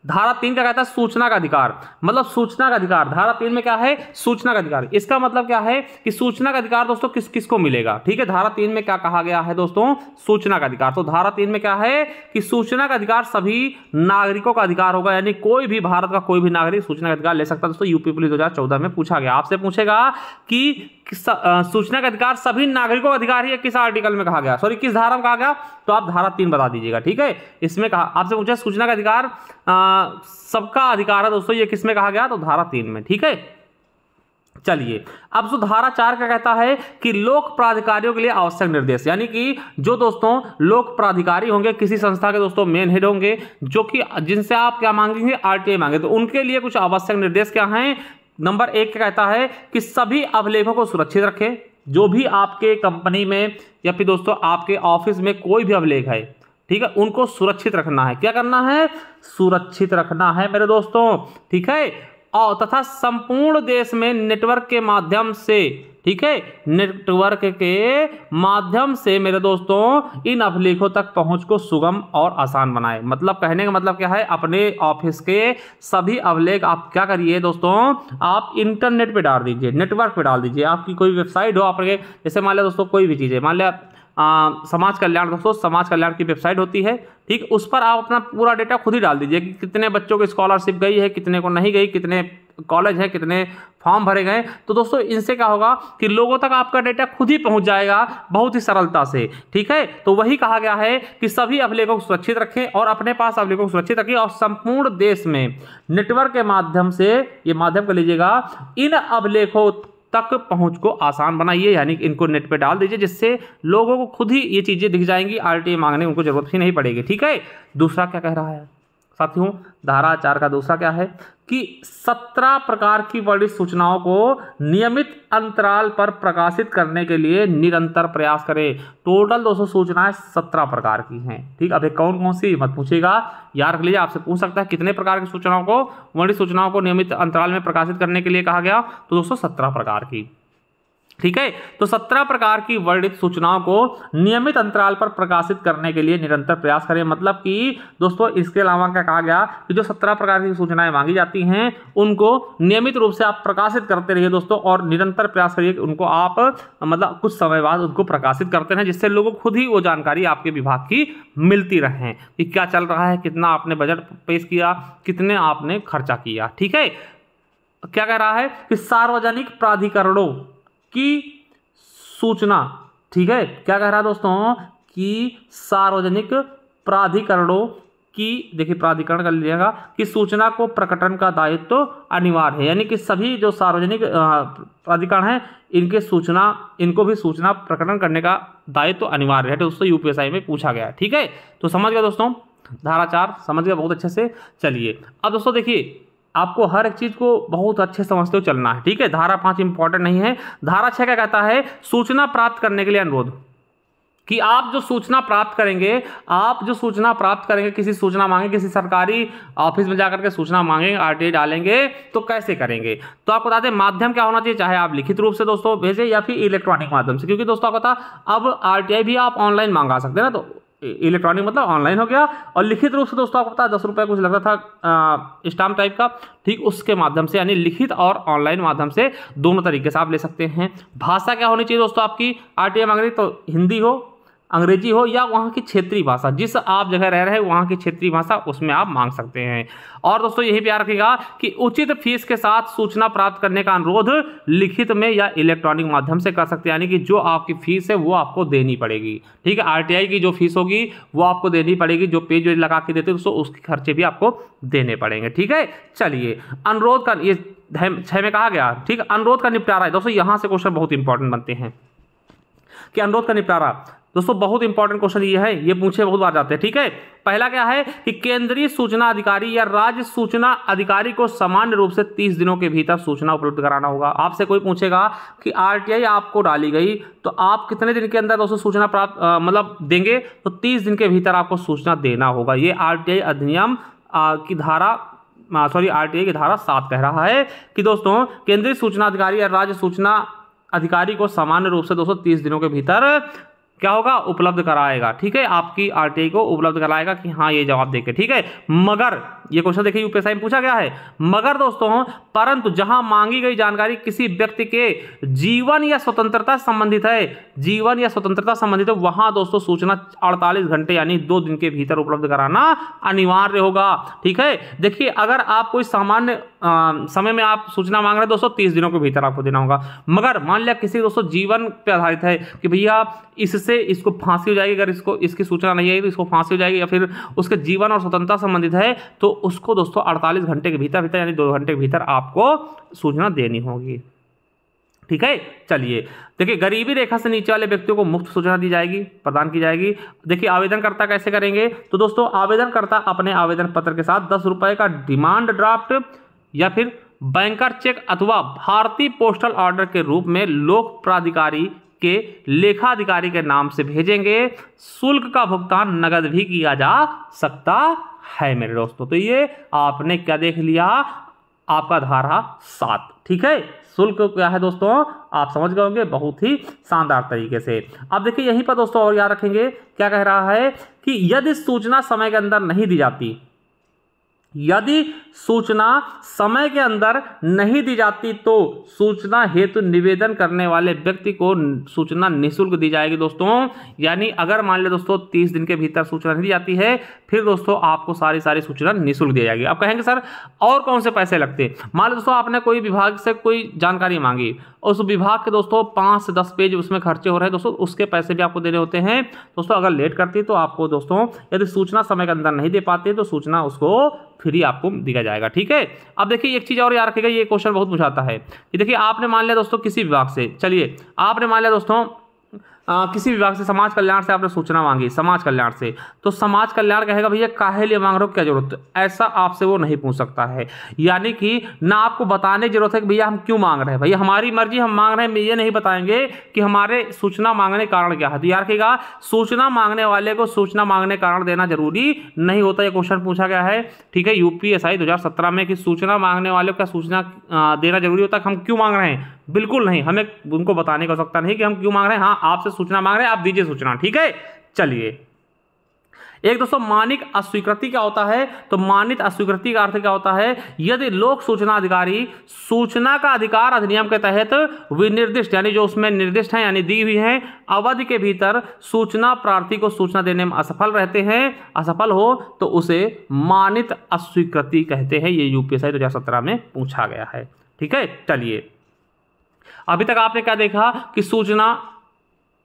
धारा 3 क्या कहता है, सूचना का अधिकार, मतलब सूचना का अधिकार, धारा 3 में क्या है, सूचना का अधिकार। इसका मतलब क्या है कि सूचना का अधिकार दोस्तों किस किस को मिलेगा, ठीक है। धारा 3 में क्या कहा गया है दोस्तों, सूचना का अधिकार। तो धारा 3 में क्या है कि सूचना का अधिकार सभी नागरिकों का अधिकार होगा, यानी कोई भी भारत का कोई भी नागरिक सूचना का अधिकार ले सकता है। दोस्तों यूपी पुलिस 2014 में पूछा गया, आपसे पूछेगा कि सूचना का अधिकार सभी नागरिकों का अधिकार है, किस आर्टिकल में कहा गया, सॉरी किस धारा में कहा गया, तो आप धारा 3 बता दीजिएगा, ठीक है। इसमें कहा, आपसे पूछा सूचना का अधिकार सबका अधिकार है दोस्तों, ये किसमें कहा गया, तो धारा 3 में, ठीक है। चलिए, अब जो धारा 4 का कहता है कि लोक प्राधिकारियों के लिए आवश्यक निर्देश, यानी कि जो दोस्तों लोक प्राधिकारी होंगे किसी संस्था के दोस्तों मेन हेड होंगे, जो कि जिनसे आप क्या मांगेंगे, आरटीआई मांगे, तो उनके लिए कुछ आवश्यक निर्देश क्या हैं। नंबर 1 क्या कहता है कि सभी अभिलेखों को सुरक्षित रखें, जो भी आपके कंपनी में या फिर दोस्तों आपके ऑफिस में कोई भी अभिलेख है, ठीक है, उनको सुरक्षित रखना है। क्या करना है, सुरक्षित रखना है मेरे दोस्तों, ठीक है। और तथा संपूर्ण देश में नेटवर्क के माध्यम से ठीक है, नेटवर्क के माध्यम से मेरे दोस्तों इन अभिलेखों तक पहुंच को सुगम और आसान बनाए। मतलब कहने का मतलब क्या है, अपने ऑफिस के सभी अभिलेख आप क्या करिए दोस्तों, आप इंटरनेट पे डाल दीजिए, नेटवर्क पे डाल दीजिए। आपकी कोई वेबसाइट हो, आपके जैसे मान लिया दोस्तों कोई भी चीज़ है, मान लिया समाज कल्याण, दोस्तों समाज कल्याण की वेबसाइट होती है, ठीक, उस पर आप अपना पूरा डेटा खुद ही डाल दीजिए कि कितने बच्चों को स्कॉलरशिप गई है, कितने को नहीं गई, कितने कॉलेज है, कितने फॉर्म भरे गए। तो दोस्तों इनसे क्या होगा कि लोगों तक आपका डेटा खुद ही पहुंच जाएगा बहुत ही सरलता से, ठीक है। तो वही कहा गया है कि सभी अभिलेखों को सुरक्षित रखें और अपने पास अभिलेखों को सुरक्षित रखें और संपूर्ण देश में नेटवर्क के माध्यम से, ये माध्यम कर लीजिएगा, इन अभिलेखों तक पहुंच को आसान बनाइए, यानी कि इनको नेट पे डाल दीजिए जिससे लोगों को खुद ही ये चीजें दिख जाएंगी, आरटीआई मांगने उनको जरूरत ही नहीं पड़ेगी, ठीक है। दूसरा क्या कह रहा है साथियों, धारा 4 का दूसरा क्या है कि 17 प्रकार की वर्णित सूचनाओं को नियमित अंतराल पर प्रकाशित करने के लिए निरंतर प्रयास करें। टोटल 200 सूचनाएं 17 प्रकार की हैं, ठीक। अब कौन कौन सी मत पूछेगा, याद रख लीजिए, आपसे पूछ सकता है कितने प्रकार की सूचनाओं को, वर्णित सूचनाओं को नियमित अंतराल में प्रकाशित करने के लिए कहा गया, तो दोस्तों 17 प्रकार की, ठीक है। तो 17 प्रकार की वर्णित सूचनाओं को नियमित अंतराल पर प्रकाशित करने के लिए निरंतर प्रयास करें। मतलब कि दोस्तों इसके अलावा क्या कहा गया कि जो 17 प्रकार की सूचनाएं मांगी जाती हैं उनको नियमित रूप से आप प्रकाशित करते रहिए दोस्तों, और निरंतर प्रयास करिए कि उनको आप मतलब कुछ समय बाद उनको प्रकाशित करते रहें, जिससे लोगों को खुद ही वो जानकारी आपके विभाग की मिलती रहे कि क्या चल रहा है, कितना आपने बजट पेश किया, कितने आपने खर्चा किया, ठीक है। क्या कह रहा है कि सार्वजनिक प्राधिकरणों की सूचना, ठीक है, क्या कह रहा है दोस्तों कि सार्वजनिक प्राधिकरणों की, देखिए प्राधिकरण कर लीजिएगा, कि सूचना को प्रकटन का दायित्व तो अनिवार्य है, यानी कि सभी जो सार्वजनिक प्राधिकरण हैं इनके सूचना, इनको भी सूचना प्रकटन करने का दायित्व तो अनिवार्य है। तो दोस्तों यूपीएसआई में पूछा गया है, ठीक है। तो समझ गया दोस्तों, धारा 4 समझ गया बहुत अच्छे से। चलिए अब दोस्तों देखिए, आपको हर एक चीज को बहुत अच्छे समझते हुए चलना है, ठीक है। धारा 5 इंपॉर्टेंट नहीं है। धारा 6 क्या कहता है, सूचना प्राप्त करने के लिए अनुरोध, कि आप जो सूचना प्राप्त करेंगे, आप जो सूचना प्राप्त करेंगे, किसी सूचना मांगे, किसी सरकारी ऑफिस में जाकर के सूचना मांगेंगे, आरटीआई डालेंगे, तो कैसे करेंगे। तो आपको बता दें माध्यम क्या होना चाहिए, चाहे आप लिखित रूप से दोस्तों भेजें या फिर इलेक्ट्रॉनिक माध्यम से, क्योंकि दोस्तों आपको पता अब आरटीआई भी आप ऑनलाइन मंगा सकते हैं ना, तो इलेक्ट्रॉनिक मतलब ऑनलाइन हो गया, और लिखित रूप से दोस्तों आपको पता है 10 रुपये कुछ लगता था स्टाम्प टाइप का, ठीक, उसके माध्यम से, यानी लिखित और ऑनलाइन माध्यम से दोनों तरीके से आप ले सकते हैं। भाषा क्या होनी चाहिए दोस्तों आपकी, आरटीआई मांग रही तो हिंदी हो, अंग्रेजी हो, या वहाँ की क्षेत्रीय भाषा, जिस आप जगह रह रहे हैं वहाँ की क्षेत्रीय भाषा, उसमें आप मांग सकते हैं। और दोस्तों यही प्यार रखिएगा कि उचित फीस के साथ सूचना प्राप्त करने का अनुरोध लिखित में या इलेक्ट्रॉनिक माध्यम से कर सकते हैं, यानी कि जो आपकी फीस है वो आपको देनी पड़ेगी, ठीक है। आरटीआई की जो फीस होगी वो आपको देनी पड़ेगी, जो पेज लगा के देते हैं दोस्तों उसके खर्चे भी आपको देने पड़ेंगे, ठीक है। चलिए अनुरोध का, ये 6 में कहा गया, ठीक है। अनुरोध का निपटारा है दोस्तों, यहाँ से क्वेश्चन बहुत इंपॉर्टेंट बनते हैं कि अनुरोध का निपटारा, दोस्तों बहुत इंपॉर्टेंट क्वेश्चन ये है, ये पूछे बहुत बार जाते हैं, ठीक है। पहला क्या है कि केंद्रीय सूचना अधिकारी या राज्य सूचना अधिकारी को सामान्य रूप से 30 दिनों के भीतर सूचना उपलब्ध कराना होगा। आपसे कोई पूछेगा कि आरटीआई आपको डाली गई तो आप कितने दिन के अंदर दोस्तों सूचना प्राप्त मतलब देंगे, तो 30 दिन के भीतर आपको सूचना देना होगा। ये आरटीआई अधिनियम की धारा आरटीआई की धारा 7 कह रहा है कि दोस्तों केंद्रीय सूचना अधिकारी या राज्य सूचना अधिकारी को सामान्य रूप से 230 दिनों के भीतर क्या होगा, उपलब्ध कराएगा, ठीक है। आपकी आरटीआई को उपलब्ध कराएगा कि हाँ ये जवाब देके, ठीक है। मगर ये क्वेश्चन देखिए यूपीएसआई में पूछा गया है, मगर दोस्तों परंतु जहां मांगी गई जानकारी किसी व्यक्ति के जीवन या स्वतंत्रता संबंधित है, जीवन या स्वतंत्रता संबंधित है, वहां दोस्तों सूचना 48 घंटे यानी 2 दिन के भीतर उपलब्ध कराना अनिवार्य होगा, ठीक है। देखिए अगर आप कोई सामान्य समय में आप सूचना मांग रहे हैं दोस्तों 30 दिनों के भीतर आपको देना होगा। मगर मान लिया किसी दोस्तों जीवन पे आधारित है कि भैया इससे इसको फांसी हो जाएगी, अगर इसको इसकी सूचना नहीं आएगी तो इसको फांसी हो जाएगी, या फिर उसके जीवन और स्वतंत्रता संबंधित है, तो उसको दोस्तों 48 घंटे के भीतर यानी 2 घंटे के भीतर आपको सूचना देनी होगी, ठीक है। चलिए देखिए गरीबी रेखा से नीचे वाले व्यक्तियों को मुफ्त सूचना दी जाएगी, प्रदान की जाएगी। देखिए आवेदनकर्ता कैसे करेंगे, तो दोस्तों आवेदनकर्ता अपने आवेदन पत्र के साथ 10 रुपए का डिमांड ड्राफ्ट या फिर बैंकर चेक अथवा भारतीय पोस्टल ऑर्डर के रूप में लोक प्राधिकारी के लेखाधिकारी के नाम से भेजेंगे। शुल्क का भुगतान नगद भी किया जा सकता है मेरे दोस्तों। तो ये आपने क्या देख लिया, आपका धारा 7। ठीक है, शुल्क क्या है दोस्तों, आप समझ गए होंगे बहुत ही शानदार तरीके से। अब देखिए यहीं पर दोस्तों और याद रखेंगे क्या कह रहा है कि यदि सूचना समय के अंदर नहीं दी जाती, यदि सूचना समय के अंदर नहीं दी जाती तो सूचना हेतु निवेदन करने वाले व्यक्ति को सूचना निःशुल्क दी जाएगी दोस्तों। यानी अगर मान लो दोस्तों 30 दिन के भीतर सूचना नहीं दी जाती है, फिर दोस्तों आपको सारी सूचना निःशुल्क दी जाएगी। अब कहेंगे सर और कौन से पैसे लगते हैं? मान लो दोस्तों आपने कोई विभाग से कोई जानकारी मांगी, उस विभाग के दोस्तों 5 से 10 पेज उसमें खर्चे हो रहे हैं दोस्तों, उसके पैसे भी आपको देने होते हैं दोस्तों। अगर लेट करती है तो आपको दोस्तों, यदि सूचना समय के अंदर नहीं दे पाते तो सूचना उसको फ्री आपको दिया जाएगा। ठीक है, अब देखिए एक चीज और याद रखिएगा, ये क्वेश्चन बहुत पूछाता है कि देखिए आपने मान लिया दोस्तों किसी विभाग से, चलिए आपने मान लिया दोस्तों किसी विभाग से समाज कल्याण से आपने सूचना मांगी, समाज कल्याण से, तो समाज कल्याण कहेगा भैया काहे लिए मांग रहे हो, क्या जरूरत है? ऐसा आपसे वो नहीं पूछ सकता है। यानी कि ना आपको बताने की जरूरत है कि भैया हम क्यों मांग रहे हैं, भैया हमारी मर्जी हम मांग रहे हैं, ये नहीं बताएंगे कि हमारे सूचना मांगने का कारण क्या है। तो याद रखिएगा सूचना मांगने वाले को सूचना मांगने का कारण देना जरूरी नहीं होता। ये क्वेश्चन पूछा गया है, ठीक है, यूपीएसआई 2017 में, कि सूचना मांगने वाले को क्या सूचना देना जरूरी होता है, हम क्यों मांग रहे हैं? बिल्कुल नहीं, हमें उनको बताने की आवश्यकता नहीं कि हम क्यों मांग रहे हैं। हाँ, आपसे सूचना मांग रहे हैं, आप दीजिए सूचना। ठीक है, चलिए एक दोस्तों मानिक अस्वीकृति क्या होता है? तो मानित अस्वीकृति का अर्थ क्या होता है? यदि लोक सूचना अधिकारी सूचना का अधिकार अधिनियम के तहत विनिर्दिष्ट, यानी जो उसमें निर्दिष्ट है यानी दी हुई है, अवधि के भीतर सूचना प्रार्थी को सूचना देने में असफल रहते हैं, असफल हो तो उसे मानित अस्वीकृति कहते हैं। ये यूपीएसआई 2017 में पूछा गया है। ठीक है, चलिए अभी तक आपने क्या देखा कि सूचना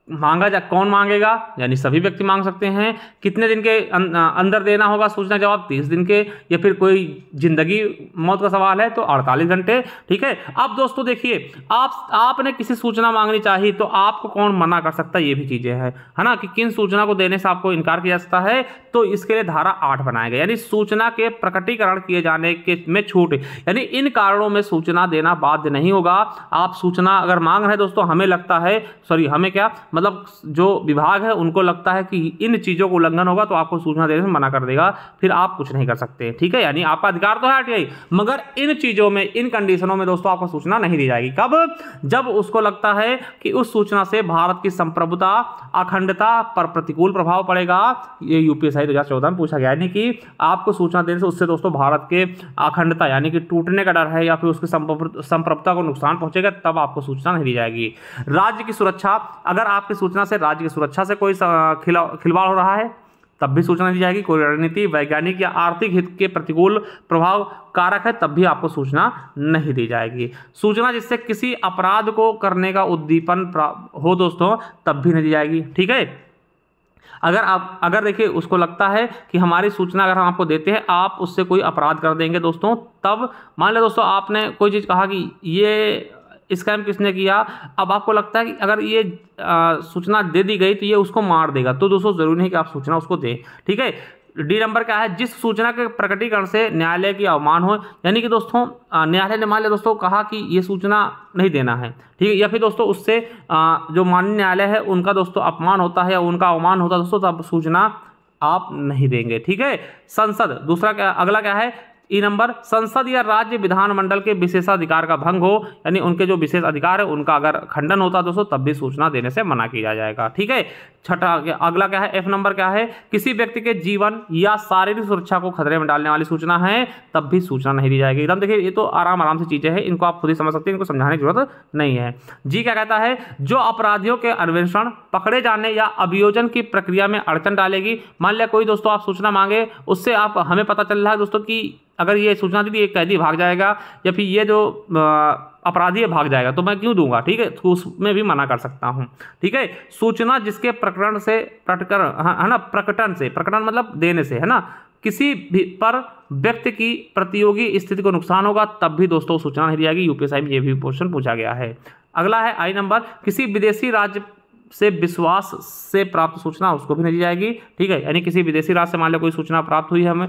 मांगा जा, कौन मांगेगा, यानी सभी व्यक्ति मांग सकते हैं। कितने दिन के अंदर देना होगा सूचना जवाब, 30 दिन के, या फिर कोई जिंदगी मौत का सवाल है तो 48 घंटे। ठीक है, अब दोस्तों देखिए आपने किसी सूचना मांगनी चाहिए तो आपको कौन मना कर सकता है, ये भी चीजें हैं, है ना, कि किन सूचना को देने से आपको इनकार किया जा सकता है। तो इसके लिए धारा 8 बनाया गया, यानी सूचना के प्रकटीकरण किए जाने के में छूट, यानी इन कारणों में सूचना देना बाध्य नहीं होगा। आप सूचना अगर मांग रहे हैं दोस्तों, हमें लगता है हमें क्या मतलब जो विभाग है उनको लगता है कि इन चीजों को उल्लंघन होगा तो आपको सूचना देने से मना कर देगा, फिर आप कुछ नहीं कर सकते। ठीक है, यानी आपका अधिकार तो है आरटीआई, मगर इन चीजों में, इन कंडीशनों में दोस्तों आपको सूचना नहीं दी जाएगी। कब? जब उसको लगता है कि उस सूचना से भारत की संप्रभुता, अखंडता पर प्रतिकूल प्रभाव पड़ेगा। ये यूपीएसआई 2014 में पूछा गया, यानी कि आपको सूचना देने से उससे दोस्तों भारत के अखंडता यानी कि टूटने का डर है या फिर उसकी संप्रभुता को नुकसान पहुंचेगा, तब आपको सूचना नहीं दी जाएगी। राज्य की सुरक्षा, अगर आपकी सूचना से राज्य की सुरक्षा से कोई खिलवाड़ हो रहा है तब भी सूचना दी जाएगी। कोई रणनीति, वैज्ञानिक या आर्थिक हित के प्रतिकूल प्रभाव कारक है तब भी आपको सूचना नहीं दी जाएगी। सूचना जिससे किसी अपराध को करने का उद्दीपन हो दोस्तों, तब भी नहीं दी जाएगी। ठीक है, अगर देखिए उसको लगता है कि हमारी सूचना अगर हम आपको देते हैं आप उससे कोई अपराध कर देंगे दोस्तों, तब मान लो दोस्तों आपने कोई चीज़ कहा कि ये स्कैम किसने किया, अब आपको लगता है कि अगर ये सूचना दे दी गई तो ये उसको मार देगा, तो दोस्तों जरूरी नहीं कि आप सूचना उसको दें। ठीक है, डी नंबर क्या है? जिस सूचना के प्रकटीकरण से न्यायालय की अवमान हो, यानी कि दोस्तों न्यायालय ने मान लिया दोस्तों कहा कि ये सूचना नहीं देना है, ठीक है, या फिर दोस्तों उससे जो माननीय न्यायालय है उनका दोस्तों अपमान होता है या उनका अवमान होता है दोस्तों, तब सूचना आप नहीं देंगे। ठीक है, संसद, दूसरा क्या, अगला क्या है? ई नंबर, संसद या राज्य विधानमंडल के विशेषाधिकार का भंग हो, यानी उनके जो विशेष अधिकार है उनका अगर खंडन होता है दोस्तों, तब भी सूचना देने से मना किया जाएगा। ठीक है, छठा अगला क्या है? एफ नंबर क्या है? किसी व्यक्ति के जीवन या शारीरिक सुरक्षा को खतरे में डालने वाली सूचना है, तब भी सूचना नहीं दी जाएगी। एकदम देखिए ये तो आराम से चीजें हैं, इनको आप खुद ही समझ सकते हैं, इनको समझाने की जरूरत नहीं है। जी क्या कहता है? जो अपराधियों के अन्वेषण, पकड़े जाने या अभियोजन की प्रक्रिया में अड़चन डालेगी। मान लिया कोई दोस्तों आप सूचना मांगे, उससे आप हमें पता चल रहा है दोस्तों कि अगर ये सूचना दी एक कैदी भाग जाएगा या फिर ये जो अपराधी है भाग जाएगा, तो मैं क्यों दूंगा? ठीक है, तो उसमें भी मना कर सकता हूं। ठीक है, सूचना जिसके प्रकरण से है ना, प्रकटन मतलब देने से, है ना, किसी भी पर व्यक्ति की प्रतियोगी स्थिति को नुकसान होगा, तब भी दोस्तों सूचना नहीं दी जाएगी। यूपीएसआई में ये भी क्वेश्चन पूछा गया है। अगला है आई नंबर, किसी विदेशी राज्य से विश्वास से प्राप्त सूचना, उसको भी नहीं दी जाएगी। ठीक है, यानी किसी विदेशी राज्य से मान लो कोई सूचना प्राप्त हुई है हमें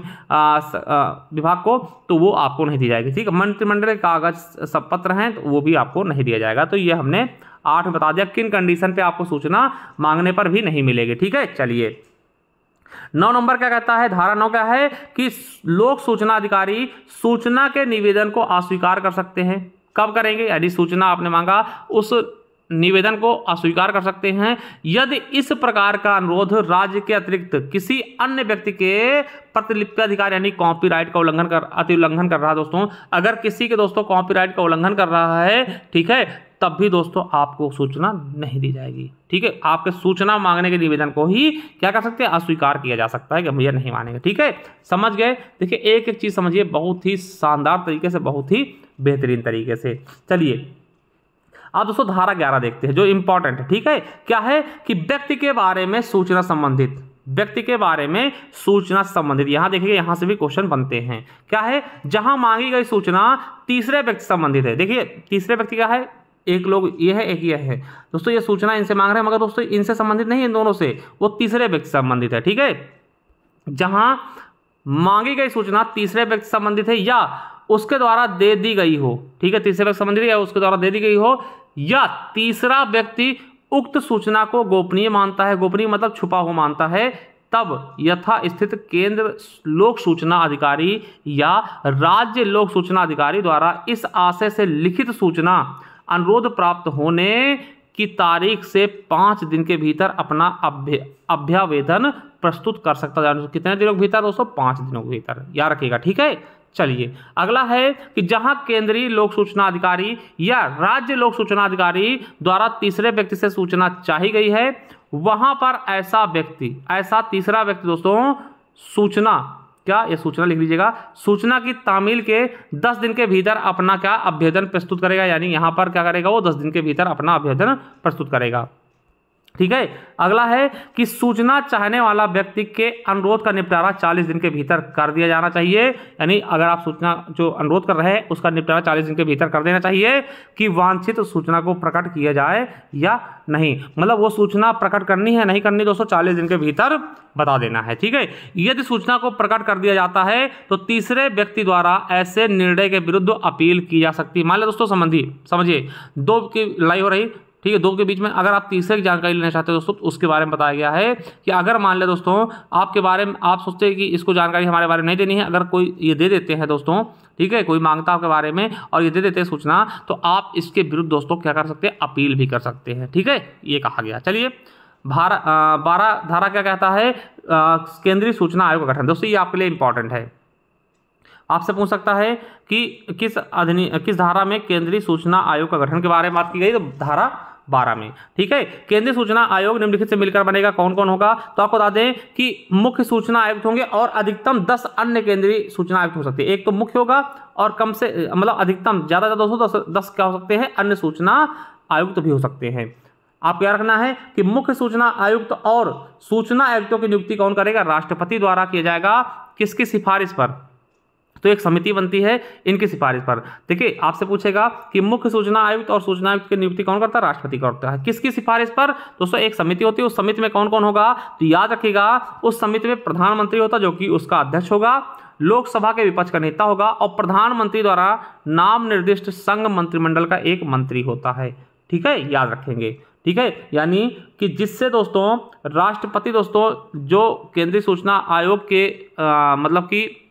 विभाग को, तो वो आपको नहीं दी जाएगी। ठीक है, मंत्रिमंडल के कागज सब पत्र हैं तो वो भी आपको नहीं दिया जाएगा। तो ये हमने 8 में बता दिया किन कंडीशन पे आपको सूचना मांगने पर भी नहीं मिलेगी। ठीक है, चलिए 9 नंबर क्या कहता है, धारा 9 क्या है कि लोक सूचना अधिकारी सूचना के निवेदन को अस्वीकार कर सकते हैं। कब करेंगे, यदि सूचना आपने मांगा उस निवेदन को अस्वीकार कर सकते हैं यदि इस प्रकार का अनुरोध राज्य के अतिरिक्त किसी अन्य व्यक्ति के प्रतिलिपि अधिकार यानी कॉपीराइट का उल्लंघन कर रहा है। दोस्तों अगर किसी के दोस्तों कॉपीराइट का उल्लंघन कर रहा है, ठीक है, तब भी दोस्तों आपको सूचना नहीं दी जाएगी। ठीक है, आपके सूचना मांगने के निवेदन को ही क्या कर सकते हैं, अस्वीकार किया जा सकता है कि भैया नहीं मानेंगे। ठीक है, समझ गए। देखिए एक एक चीज समझिए बहुत ही शानदार तरीके से, बहुत ही बेहतरीन तरीके से। चलिए अब दोस्तों धारा 11 देखते हैं जो इंपॉर्टेंट है। ठीक है, क्या है कि व्यक्ति के बारे में सूचना संबंधित, व्यक्ति के बारे में सूचना संबंधित, यहां देखिए यहां से भी क्वेश्चन बनते हैं। क्या है, जहां मांगी गई सूचना तीसरे व्यक्ति संबंधित है। देखिए तीसरे व्यक्ति क्या है, एक लोग ये है एक ये है। दोस्तों ये सूचना इनसे मांग रहे हैं मगर दोस्तों इनसे संबंधित नहीं है, इन दोनों से, वो तीसरे व्यक्ति संबंधित है। ठीक है, जहां मांगी गई सूचना तीसरे व्यक्ति संबंधित है या उसके द्वारा दे दी गई हो। ठीक है, तीसरे व्यक्ति संबंधित या उसके द्वारा दे दी गई हो या तीसरा व्यक्ति उक्त सूचना को गोपनीय मानता है, गोपनीय मतलब छुपा हुआ मानता है, तब यथा स्थित केंद्र लोक सूचना अधिकारी या राज्य लोक सूचना अधिकारी द्वारा इस आशय से लिखित सूचना अनुरोध प्राप्त होने की तारीख से 5 दिन के भीतर अपना अभ्यावेदन प्रस्तुत कर सकता है। कितने दिनों के भीतर दोस्तों, 5 दिनों के भीतर, याद रखिएगा। ठीक है, चलिए अगला है कि जहां केंद्रीय लोक सूचना अधिकारी या राज्य लोक सूचना अधिकारी द्वारा तीसरे व्यक्ति से सूचना चाही गई है, वहां पर ऐसा व्यक्ति, ऐसा तीसरा व्यक्ति दोस्तों सूचना, क्या ये सूचना लिख लीजिएगा, सूचना की तामील के 10 दिन के भीतर अपना क्या अभ्यर्थन प्रस्तुत करेगा। यानी यहां पर क्या करेगा, वो 10 दिन के भीतर अपना अभ्यर्थन प्रस्तुत करेगा। ठीक है, अगला है कि सूचना चाहने वाला व्यक्ति के अनुरोध का निपटारा 40 दिन के भीतर कर दिया जाना चाहिए। यानी अगर आप सूचना जो अनुरोध कर रहे हैं उसका निपटारा 40 दिन के भीतर कर देना चाहिए कि वांछित सूचना को प्रकट किया जाए या नहीं, मतलब वो सूचना प्रकट करनी है नहीं करनी दोस्तों 40 दिन के भीतर बता देना है। ठीक है, यदि सूचना को प्रकट कर दिया जाता है तो तीसरे व्यक्ति द्वारा ऐसे निर्णय के विरुद्ध अपील की जा सकती है। मान लो दोस्तों समझिए 2 की लड़ाई हो रही, ठीक है, 2 के बीच में अगर आप तीसरे की जानकारी लेना चाहते हो दोस्तों तो उसके बारे में बताया गया है कि अगर मान ले दोस्तों आपके बारे में आप सोचते हैं कि इसको जानकारी हमारे बारे में नहीं देनी है, अगर कोई ये दे देते हैं दोस्तों, ठीक है, कोई मांगता है आपके बारे में और ये दे देते हैं सूचना, तो आप इसके विरुद्ध दोस्तों क्या कर सकते हैं, अपील भी कर सकते हैं। ठीक है, ये कहा गया। चलिए 12 धारा क्या कहता है, केंद्रीय सूचना आयोग का गठन। दोस्तों ये आपके लिए इंपॉर्टेंट है, आपसे पूछ सकता है कि किस धारा में केंद्रीय सूचना आयोग का गठन के बारे में बात की गई, तो धारा 12 में। ठीक है, केंद्रीय सूचना आयोग निम्नलिखित से मिलकर बनेगा, कौन कौन होगा, तो आपको बता दें कि मुख्य सूचना आयुक्त होंगे और अधिकतम 10 अन्य केंद्रीय सूचना आयुक्त हो सकते हैं। एक तो मुख्य होगा और कम से मतलब अधिकतम ज्यादा दोस्तों 10 क्या हो सकते हैं, अन्य सूचना आयुक्त भी हो सकते हैं। आप क्या रखना है कि मुख्य सूचना आयुक्त और सूचना आयुक्तों की नियुक्ति कौन करेगा, राष्ट्रपति द्वारा किया जाएगा। किसकी सिफारिश पर, तो एक समिति बनती है इनकी सिफारिश पर। देखिए आपसे पूछेगा कि मुख्य सूचना आयुक्त और सूचना आयुक्त की नियुक्ति कौन करता है, राष्ट्रपति करता है। किसकी सिफारिश पर, दोस्तों एक समिति होती है, उस समिति में कौन कौन होगा, तो याद रखिएगा उस समिति में प्रधानमंत्री होता जो कि उसका अध्यक्ष होगा, लोकसभा के विपक्ष का नेता होगा और प्रधानमंत्री द्वारा नाम निर्दिष्ट संघ मंत्रिमंडल का एक मंत्री होता है। ठीक है, याद रखेंगे। ठीक है, यानी कि जिससे दोस्तों राष्ट्रपति दोस्तों जो केंद्रीय सूचना आयोग के मतलब कि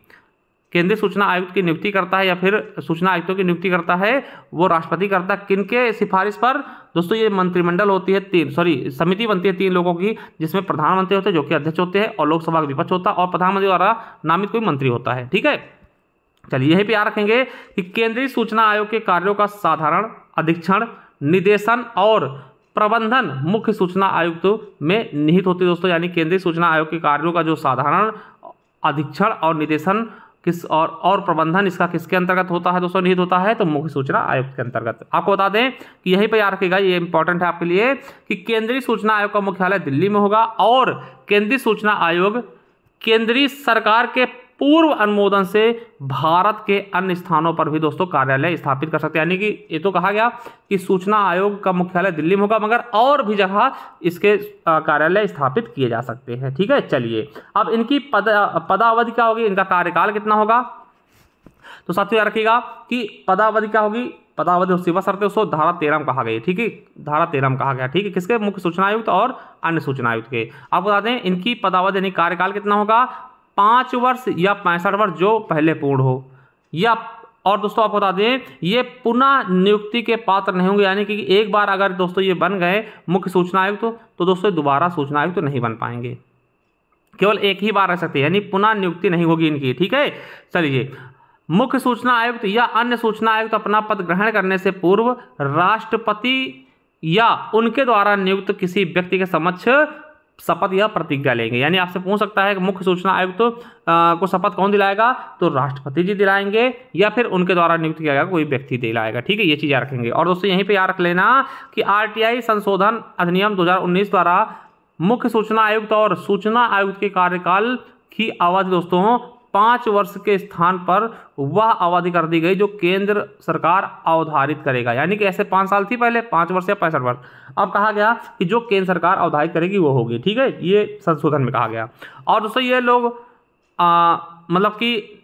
केंद्रीय सूचना आयुक्त की नियुक्ति करता है या फिर सूचना आयुक्तों की नियुक्ति करता है, वो राष्ट्रपति करता है। किनके सिफारिश पर, दोस्तों ये मंत्रिमंडल होती है समिति बनती है 3 लोगों की, जिसमें प्रधानमंत्री होते हैं जो कि अध्यक्ष होते हैं और लोकसभा का विपक्ष होता है और प्रधानमंत्री द्वारा नामित कोई मंत्री होता है। ठीक है, चलिए यही पे याद रखेंगे कि केंद्रीय सूचना आयोग के कार्यों का साधारण अधीक्षण, निर्देशन और प्रबंधन मुख्य सूचना आयुक्त में निहित होती है दोस्तों। यानी केंद्रीय सूचना आयोग के कार्यों का जो साधारण अधीक्षण और निर्देशन किस और प्रबंधन इसका किसके अंतर्गत होता है दोस्तों, निहित होता है, तो मुख्य सूचना आयुक्त के अंतर्गत। आपको बता दें कि यहीं पे याद रखिएगा, ये इंपॉर्टेंट है आपके लिए कि केंद्रीय सूचना आयोग का मुख्यालय दिल्ली में होगा और केंद्रीय सूचना आयोग केंद्रीय सरकार के पूर्व अनुमोदन से भारत के अन्य स्थानों पर भी दोस्तों कार्यालय स्थापित कर सकते हैं। यानी कि ये तो कहा गया कि सूचना आयोग का मुख्यालय दिल्ली में होगा मगर और भी जगह इसके कार्यालय स्थापित किए जा सकते हैं। ठीक है, चलिए अब इनकी पदावधि क्या होगी, इनका कार्यकाल कितना होगा, तो साथियों याद रखिएगा कि पदावधि क्या होगी, पदावधि और सेवा शर्तें उसको धारा 13 में कहा गया। ठीक है, धारा 13 में कहा गया। ठीक है, किसके? मुख्य सूचना आयुक्त और अन्य सूचना आयुक्त के। आप बता दें इनकी पदावधि यानी कार्यकाल कितना होगा? 5 वर्ष या 65 वर्ष जो पहले पूर्ण हो। या और दोस्तों आप बता दें ये पुनः नियुक्ति के पात्र नहीं होंगे, यानी कि एक बार अगर दोस्तों ये बन गए मुख्य सूचना आयुक्त तो दोस्तों दोबारा सूचना आयुक्त नहीं बन पाएंगे, केवल एक ही बार रह सकते हैं, यानी पुनः नियुक्ति नहीं होगी इनकी। ठीक है, चलिए। मुख्य सूचना आयुक्त या अन्य सूचना आयुक्त अपना पद ग्रहण करने से पूर्व राष्ट्रपति या उनके द्वारा नियुक्त किसी व्यक्ति के समक्ष शपथ या प्रतिज्ञा लेंगे। यानी आपसे पूछ सकता है कि मुख्य सूचना आयुक्त को शपथ कौन दिलाएगा? तो राष्ट्रपति जी दिलाएंगे या फिर उनके द्वारा नियुक्त किया गया कोई व्यक्ति दिलाएगा। ठीक है, ये चीज़ याद रखेंगे। और दोस्तों यहीं पे याद रख लेना कि आरटीआई संशोधन अधिनियम 2019 द्वारा मुख्य सूचना आयुक्त और सूचना आयुक्त के कार्यकाल की अवधि दोस्तों 5 वर्ष के स्थान पर वह अवधि कर दी गई जो केंद्र सरकार अवधारित करेगा। यानी कि ऐसे 5 साल थी पहले, 5 वर्ष या 65 वर्ष, अब कहा गया कि जो केंद्र सरकार अवधारित करेगी वो होगी। ठीक है, ये संशोधन में कहा गया। और दोस्तों ये लोग मतलब कि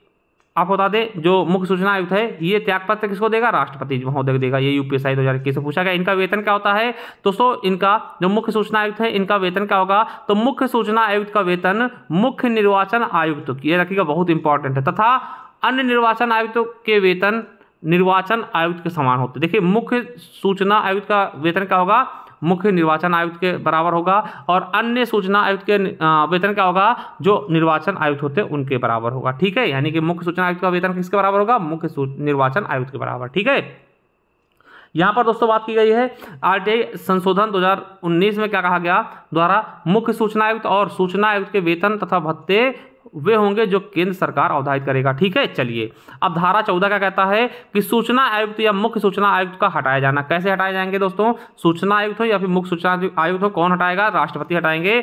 आप बता दें जो मुख्य सूचना आयुक्त है ये त्यागपत्र किसको देगा? राष्ट्रपति महोदय को देगा। ये यूपीएसआई 2021 से पूछा गया। इनका वेतन क्या होता है दोस्तों? इनका जो मुख्य सूचना आयुक्त है इनका वेतन क्या होगा? तो मुख्य सूचना आयुक्त का वेतन मुख्य निर्वाचन आयुक्त, ये रखिएगा बहुत इंपॉर्टेंट है, तथा अन्य निर्वाचन आयुक्त के वेतन निर्वाचन आयुक्त के समान होते। देखिए मुख्य सूचना आयुक्त का वेतन क्या होगा? मुख्य निर्वाचन आयुक्त के बराबर होगा, और अन्य सूचना आयुक्त के वेतन क्या होगा? जो निर्वाचन आयुक्त होते हैं उनके बराबर होगा। ठीक है, यानी कि मुख्य सूचना आयुक्त का वेतन किसके बराबर होगा? मुख्य निर्वाचन आयुक्त के बराबर। ठीक है, यहाँ पर दोस्तों बात की गई है आरटीआई संशोधन 2019 में क्या कहा गया? द्वारा मुख्य सूचना आयुक्त और सूचना आयुक्त के वेतन तथा भत्ते वे होंगे जो केंद्र सरकार अवधारित करेगा। ठीक है, चलिए। अब धारा 14 का कहता है कि सूचना आयुक्त या मुख्य सूचना आयुक्त का हटाया जाना। कैसे हटाए जाएंगे दोस्तों? सूचना आयुक्त हो या फिर मुख्य सूचना आयुक्त हो, कौन हटाएगा? राष्ट्रपति हटाएंगे।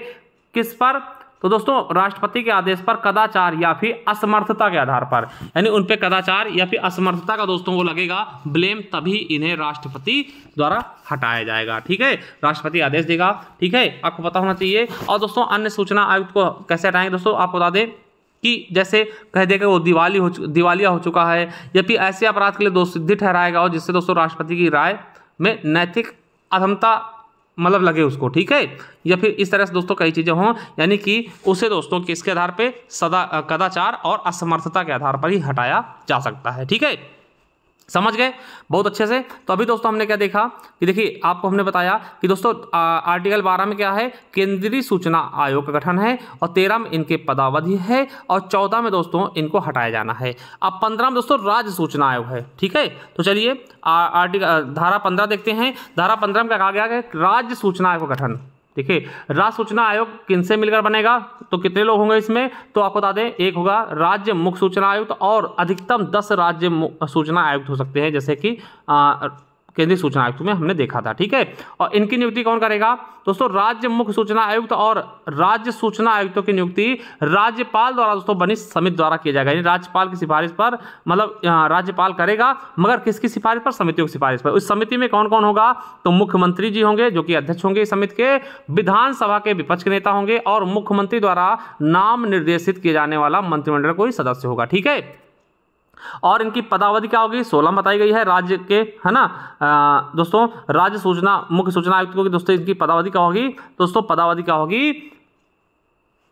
किस पर? तो दोस्तों राष्ट्रपति के आदेश पर कदाचार या फिर असमर्थता के आधार पर, यानी उन पे कदाचार या फिर असमर्थता का दोस्तों को लगेगा ब्लेम, तभी इन्हें राष्ट्रपति द्वारा हटाया जाएगा। ठीक है, राष्ट्रपति आदेश देगा। ठीक है, आपको पता होना चाहिए। और दोस्तों अन्य सूचना आयुक्त को कैसे हटाएंगे दोस्तों? आपको बता दें कि जैसे कह देगा वो दिवालिया हो चुका है या फिर ऐसे अपराध के लिए दोषसिद्धि ठहराएगा और जिससे दोस्तों राष्ट्रपति की राय में नैतिक अधमता मतलब लगे उसको। ठीक है, या फिर इस तरह से दोस्तों कई चीज़ें हों, यानी कि उसे दोस्तों किसके आधार पे? कदाचार और असमर्थता के आधार पर ही हटाया जा सकता है। ठीक है, समझ गए बहुत अच्छे से। तो अभी दोस्तों हमने क्या देखा कि देखिए आपको हमने बताया कि दोस्तों आर्टिकल 12 में क्या है? केंद्रीय सूचना आयोग का गठन है, और 13 में इनके पदावधि है, और 14 में दोस्तों इनको हटाया जाना है। अब 15 में दोस्तों राज्य सूचना आयोग है। ठीक है, तो चलिए धारा 15 देखते हैं। धारा 15 में क्या कहा गया है? राज्य सूचना आयोग का गठन। देखिए राज्य सूचना आयोग किनसे मिलकर बनेगा? तो कितने लोग होंगे इसमें? तो आपको बता दें एक होगा राज्य मुख्य सूचना आयुक्त, और अधिकतम 10 राज्य सूचना आयुक्त हो सकते हैं, जैसे कि केंद्रीय सूचना आयुक्त में हमने देखा था। ठीक है, और इनकी नियुक्ति कौन करेगा दोस्तों? राज्य मुख्य सूचना आयुक्त और राज्य सूचना आयुक्तों की नियुक्ति राज्यपाल द्वारा दोस्तों बनी समिति द्वारा किया जाएगा। यानी राज्यपाल की सिफारिश पर, मतलब राज्यपाल करेगा, मगर किसकी सिफारिश पर? समितियों की सिफारिश पर। उस समिति में कौन कौन होगा? तो मुख्यमंत्री जी होंगे जो कि अध्यक्ष होंगे इस समिति के, विधानसभा के विपक्ष के नेता होंगे, और मुख्यमंत्री द्वारा नाम निर्देशित किए जाने वाला मंत्रिमंडल कोई सदस्य होगा। ठीक है, और इनकी पदावधि क्या होगी? 16 बताई गई है राज्य के, है ना दोस्तों? राज्य सूचना मुख्य सूचना आयुक्त को दोस्तों इनकी पदावधि क्या होगी? दोस्तों पदावधि क्या होगी?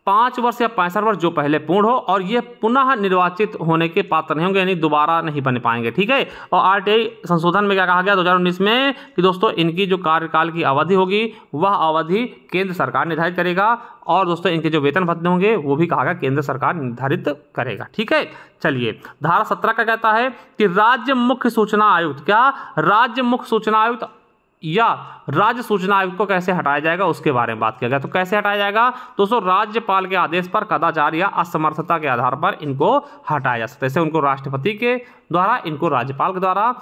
5 वर्ष या 65 वर्ष जो पहले पूर्ण हो, और ये पुनः निर्वाचित होने के पात्र नहीं होंगे, यानी दोबारा नहीं बन पाएंगे। ठीक है, और आरटीआई संशोधन में क्या कहा गया 2019 में कि दोस्तों इनकी जो कार्यकाल की अवधि होगी वह अवधि केंद्र सरकार निर्धारित करेगा, और दोस्तों इनके जो वेतन भत्ते होंगे वो भी कहा गया केंद्र सरकार निर्धारित करेगा। ठीक है, चलिए धारा 17 का कहता है कि राज्य मुख्य सूचना आयुक्त, क्या राज्य मुख्य सूचना आयुक्त या राज्य सूचना आयुक्त को कैसे हटाया जाएगा उसके बारे में बात किया गया। तो कैसे हटाया जाएगा दोस्तों? राज्यपाल के आदेश पर कदाचार या असमर्थता के आधार पर इनको हटाया जा सकता है। जैसे उनको राष्ट्रपति के द्वारा, इनको राज्यपाल के द्वारा,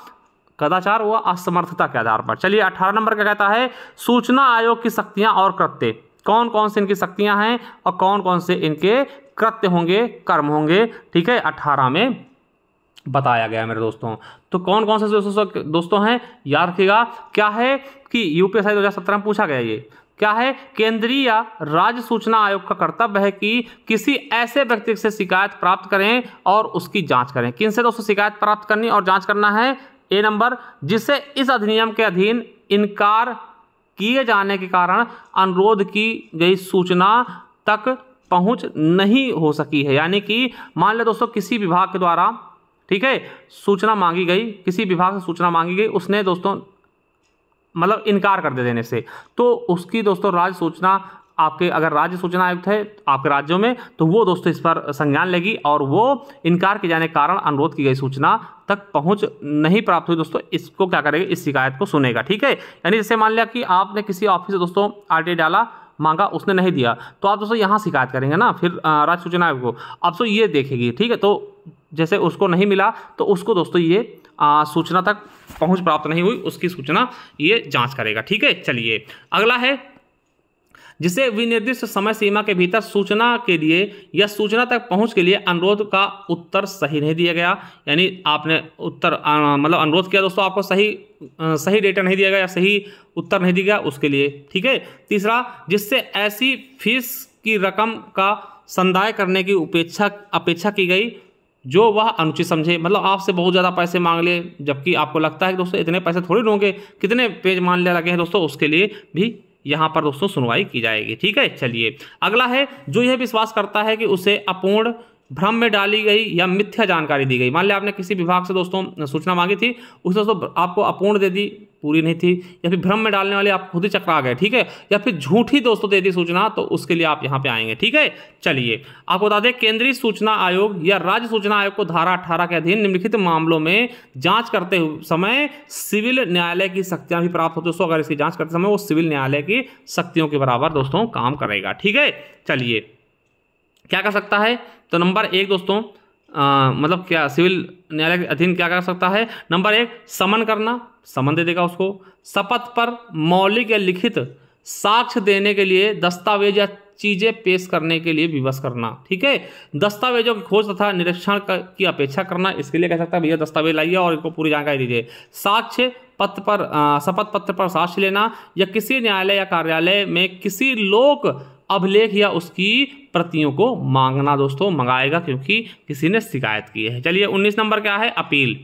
कदाचार व असमर्थता के आधार पर। चलिए 18 नंबर का कहता है सूचना आयोग की शक्तियां और कृत्य। कौन कौन से इनकी शक्तियां हैं और कौन कौन से इनके कृत्य होंगे, कर्म होंगे। ठीक है, 18 में बताया गया है मेरे दोस्तों। तो कौन कौन से दोस्तों हैं याद रखिएगा। क्या है कि यूपीएसआई 2017 में पूछा गया, ये क्या है? केंद्रीय या राज्य सूचना आयोग का कर्तव्य है कि किसी ऐसे व्यक्ति से शिकायत प्राप्त करें और उसकी जांच करें। किन से दोस्तों शिकायत प्राप्त करनी और जांच करना है? ए नंबर, जिससे इस अधिनियम के अधीन इनकार किए जाने के कारण अनुरोध की गई सूचना तक पहुंच नहीं हो सकी है। यानी कि मान लो दोस्तों किसी विभाग के द्वारा, ठीक है, सूचना मांगी गई, किसी विभाग से सूचना मांगी गई, उसने दोस्तों मतलब इनकार कर दे देने से, तो उसकी दोस्तों राज्य सूचना, आपके अगर राज्य सूचना आयुक्त है आपके राज्यों में, तो वो दोस्तों इस पर संज्ञान लेगी और वो इनकार किए जाने के कारण अनुरोध की गई सूचना तक पहुंच नहीं प्राप्त हुई दोस्तों, इसको क्या करेगा, इस शिकायत को सुनेगा। ठीक है, यानी जैसे मान लिया कि आपने किसी ऑफिस से दोस्तों आरटीआई डाला, मांगा, उसने नहीं दिया, तो आप दोस्तों यहाँ शिकायत करेंगे ना, फिर राज्य सूचना आयोग को, अब तो ये देखेगी। ठीक है, तो जैसे उसको नहीं मिला तो उसको दोस्तों ये सूचना तक पहुंच प्राप्त नहीं हुई, उसकी सूचना ये जांच करेगा। ठीक है, चलिए अगला है, जिसे विनिर्दिष्ट समय सीमा के भीतर सूचना के लिए या सूचना तक पहुंच के लिए अनुरोध का उत्तर सही नहीं दिया गया, यानी आपने उत्तर मतलब अनुरोध किया दोस्तों, आपको सही डेटा नहीं दिया गया या सही उत्तर नहीं दिया गया, उसके लिए। ठीक है, तीसरा, जिससे ऐसी फीस की रकम का संदाय करने की अपेक्षा की गई जो वह अनुचित समझे, मतलब आपसे बहुत ज़्यादा पैसे मांग ले, जबकि आपको लगता है कि दोस्तों इतने पैसे थोड़ी होंगे, कितने पेज मान लिया लगे हैं दोस्तों, उसके लिए भी यहाँ पर दोस्तों सुनवाई की जाएगी। ठीक है, चलिए अगला है, जो यह विश्वास करता है कि उसे अपूर्ण, भ्रम में डाली गई या मिथ्या जानकारी दी गई। मान लिया आपने किसी विभाग से दोस्तों सूचना मांगी थी, उस दोस्तों आपको अपूर्ण दे दी, पूरी नहीं थी, या फिर भ्रम में डालने वाले आप खुद ही चकरा गए। ठीक है, या फिर झूठी दोस्तों दे दी सूचना, तो उसके लिए आप यहाँ पे आएंगे। ठीक है, चलिए आपको बता दें, केंद्रीय सूचना आयोग या राज्य सूचना आयोग को धारा 18 के अधीन निम्नलिखित मामलों में जांच करते समय सिविल न्यायालय की शक्तियां भी प्राप्त होती है। अगर इसकी जांच करते समय वो सिविल न्यायालय की शक्तियों के बराबर दोस्तों काम करेगा। ठीक है, चलिए क्या कर सकता है, तो नंबर 1 दोस्तों मतलब क्या सिविल न्यायालय के अधीन क्या कर सकता है, नंबर 1 समन करना, समन दे देगा उसको। शपथ पर मौलिक या लिखित साक्ष्य देने के लिए दस्तावेज या चीजें पेश करने के लिए विवश करना। ठीक है, दस्तावेजों की खोज तथा निरीक्षण की अपेक्षा करना, इसके लिए कह सकता है भैया दस्तावेज लाइए और इनको पूरी जानकारी दीजिए। साक्ष्य पत्र पर शपथ पत्र पर साक्ष्य लेना, या किसी न्यायालय या कार्यालय में किसी लोक अभिलेख या उसकी प्रतियों को मांगना दोस्तों, मंगाएगा क्योंकि किसी ने शिकायत की है। चलिए 19 नंबर क्या है, अपील,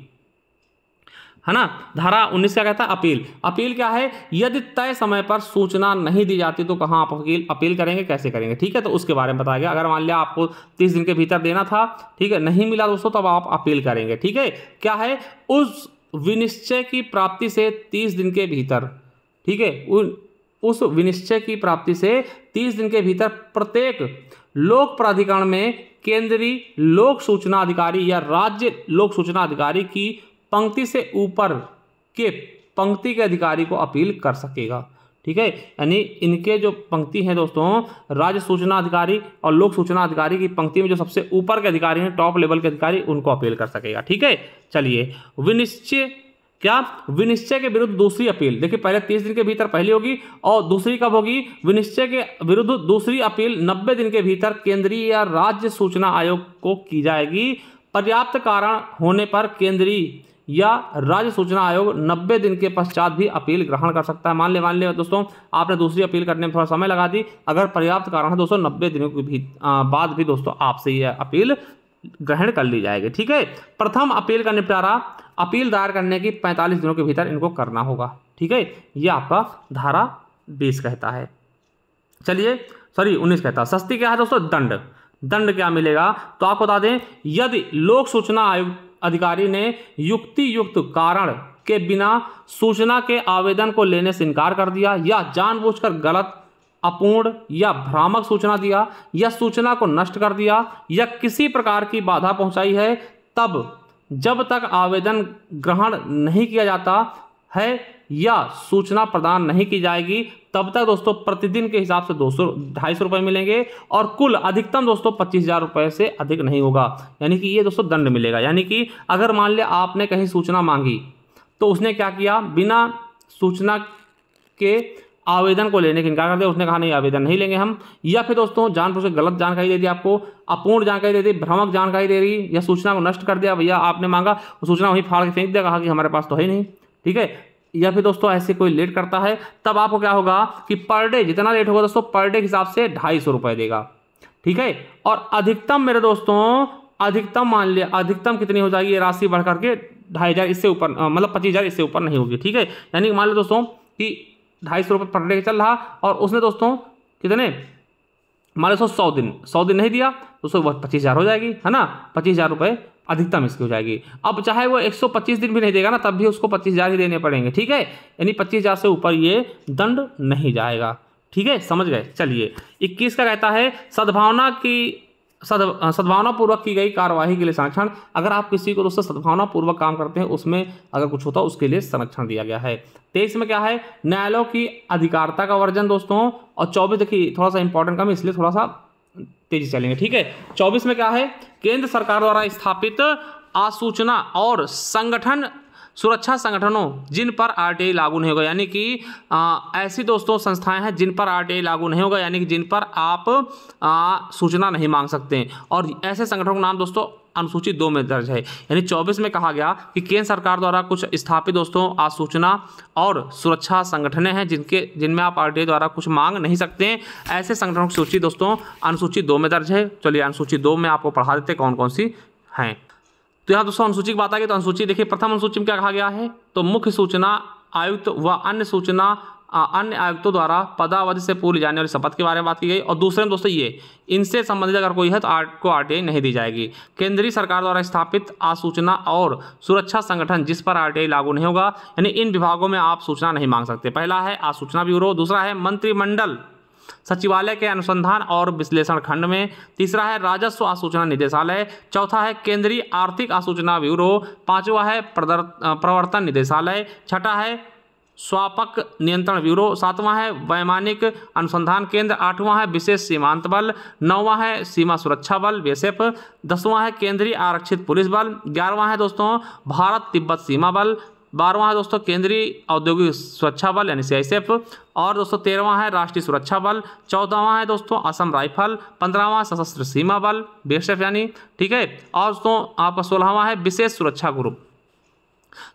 है ना, धारा 19 क्या कहता है, अपील। अपील क्या है, यदि तय समय पर सूचना नहीं दी जाती तो कहाँ आप अपील करेंगे, कैसे करेंगे। ठीक है, तो उसके बारे में बताया गया। अगर मान लिया आपको 30 दिन के भीतर देना था, ठीक है, नहीं मिला दोस्तों, तब आप अपील करेंगे। ठीक है, क्या है, उस विनिश्चय की प्राप्ति से 30 दिन के भीतर, ठीक है, उस विनिश्चय की प्राप्ति से 30 दिन के भीतर प्रत्येक लोक प्राधिकरण में केंद्रीय लोक सूचना अधिकारी या राज्य लोक सूचना अधिकारी की पंक्ति से ऊपर के पंक्ति के अधिकारी को अपील कर सकेगा। ठीक है, यानी इनके जो पंक्ति हैं दोस्तों, राज्य सूचना अधिकारी और लोक सूचना अधिकारी की पंक्ति में जो सबसे ऊपर के अधिकारी हैं, टॉप लेवल के अधिकारी, उनको अपील कर सकेगा। ठीक है, चलिए विनिश्चय क्या, विनिश्चय के विरुद्ध दूसरी अपील, देखिए पहले 30 दिन के भीतर पहली होगी और दूसरी कब होगी, विनिश्चय के विरुद्ध दूसरी अपील 90 दिन के भीतर केंद्रीय या राज्य सूचना आयोग को की जाएगी। पर्याप्त कारण होने पर केंद्रीय या राज्य सूचना आयोग 90 दिन के पश्चात भी अपील ग्रहण कर सकता है। मान लिया दोस्तों आपने दूसरी अपील करने में थोड़ा समय लगा दी, अगर पर्याप्त कारण है दोस्तों 90 दिनों के बाद भी दोस्तों आपसे यह अपील ग्रहण कर ली जाएगी। ठीक है, प्रथम अपील का निपटारा अपील दायर करने की 45 दिनों के भीतर इनको करना होगा। ठीक है, ये आपका धारा 20 कहता है। चलिए 19 कहता है। सस्ती क्या है दोस्तों, दंड। दंड क्या मिलेगा, तो आपको बता दें, यदि लोक सूचना आयोग अधिकारी ने युक्ति युक्त कारण के बिना सूचना के आवेदन को लेने से इनकार कर दिया, या जानबूझकर गलत, अपूर्ण या भ्रामक सूचना दिया, या सूचना को नष्ट कर दिया, या किसी प्रकार की बाधा पहुंचाई है, तब जब तक आवेदन ग्रहण नहीं किया जाता है या सूचना प्रदान नहीं की जाएगी, तब तक दोस्तों प्रतिदिन के हिसाब से 200-250 रुपये मिलेंगे, और कुल अधिकतम दोस्तों 25,000 रुपये से अधिक नहीं होगा। यानी कि ये दोस्तों दंड मिलेगा। यानी कि अगर मान लिया आपने कहीं सूचना मांगी, तो उसने क्या किया, बिना सूचना के आवेदन को लेने की इनकार कर दिया, उसने कहा नहीं आवेदन नहीं लेंगे हम, या फिर दोस्तों जानबूझ के गलत जानकारी दे दी, आपको अपूर्ण जानकारी दे दी, भ्रामक जानकारी दे दी, या सूचना को नष्ट कर दिया, भैया आपने मांगा वो सूचना वहीं फाड़ के फेंक दिया, कहा कि हमारे पास तो है नहीं। ठीक है, या फिर दोस्तों ऐसे कोई लेट करता है, तब आपको क्या होगा कि पर डे जितना लेट होगा दोस्तों, पर डे के हिसाब से 250 रुपये देगा। ठीक है, और अधिकतम मेरे दोस्तों, अधिकतम मान लिया, अधिकतम कितनी हो जाएगी, ये राशि बढ़ करके 2,500 इससे ऊपर मतलब 25,000 इससे ऊपर नहीं होगी। ठीक है, यानी मान लो दोस्तों कि 250 रुपये पर डे चल रहा और उसने दोस्तों कितने मान लो 100 दिन नहीं दिया तो उसको 25,000 हो जाएगी, है ना, 25,000 रुपये अधिकतम इसकी हो जाएगी। अब चाहे वो 125 दिन भी नहीं देगा ना तब भी उसको 25,000 ही देने पड़ेंगे। ठीक है, यानी 25,000 से ऊपर ये दंड नहीं जाएगा। ठीक है, समझ गए। चलिए 21 का कहता है सद्भावना पूर्वक की गई कार्यवाही के लिए संरक्षण। अगर आप किसी को दोस्तों सद्भावना पूर्वक काम करते हैं उसमें अगर कुछ होता है उसके लिए संरक्षण दिया गया है। 23 में क्या है, न्यायालयों की अधिकारिता का वर्जन दोस्तों। और 24 देखिए थोड़ा सा इंपॉर्टेंट काम इसलिए थोड़ा सा तेजी चलेंगे। ठीक है, 24 में क्या है, केंद्र सरकार द्वारा स्थापित आसूचना और संगठन सुरक्षा संगठनों जिन पर आरटीआई लागू नहीं होगा, यानी कि ऐसी दोस्तों संस्थाएं हैं जिन पर आरटीआई लागू नहीं होगा, यानी कि जिन पर आप सूचना नहीं मांग सकते हैं। और ऐसे संगठनों का नाम दोस्तों अनुसूची 2 में दर्ज है। यानी 24 में कहा गया कि केंद्र सरकार द्वारा कुछ स्थापित दोस्तों आसूचना और सुरक्षा संगठनें हैं जिनमें आप आरटीआई द्वारा कुछ मांग नहीं सकते हैं। ऐसे संगठनों की सूची दोस्तों अनुसूची 2 में दर्ज है। चलिए अनुसूची 2 में आपको पढ़ा देते कौन कौन सी हैं। तो यहाँ दोस्तों अनुसूची की बात आ गई तो अनुसूची देखिए प्रथम अनुसूची में क्या कहा गया है, तो मुख्य सूचना आयुक्त व अन्य आयुक्तों द्वारा पदावधि से पूरी जाने वाली शपथ के बारे में बात की गई। और दूसरे में दोस्तों ये इनसे संबंधित अगर कोई है तो को आरटीआई नहीं दी जाएगी। केंद्रीय सरकार द्वारा स्थापित आसूचना और सुरक्षा संगठन जिस पर आरटीआई लागू नहीं होगा, यानी इन विभागों में आप सूचना नहीं मांग सकते। पहला है आसूचना ब्यूरो, दूसरा है मंत्रिमंडल सचिवालय के अनुसंधान और विश्लेषण खंड में, तीसरा है राजस्व आसूचना निदेशालय, चौथा है केंद्रीय आर्थिक आसूचना ब्यूरो, पांचवा है प्रवर्तन निदेशालय, छठा है स्वापक नियंत्रण ब्यूरो, सातवां है वैमानिक अनुसंधान केंद्र, आठवां है विशेष सीमांत बल, नौवां है सीमा सुरक्षा बल बीएसएफ, 10वां है केंद्रीय आरक्षित पुलिस बल, 11वां है दोस्तों भारत तिब्बत सीमा बल, 12वां है दोस्तों केंद्रीय औद्योगिक सुरक्षा बल यानी सीआईएसएफ, और दोस्तों 13वां है राष्ट्रीय सुरक्षा बल, 14वां है दोस्तों असम राइफल, 15वां सशस्त्र सीमा बल बीएसएफ यानी, ठीक है, और दोस्तों आपका 16वां है विशेष सुरक्षा ग्रुप,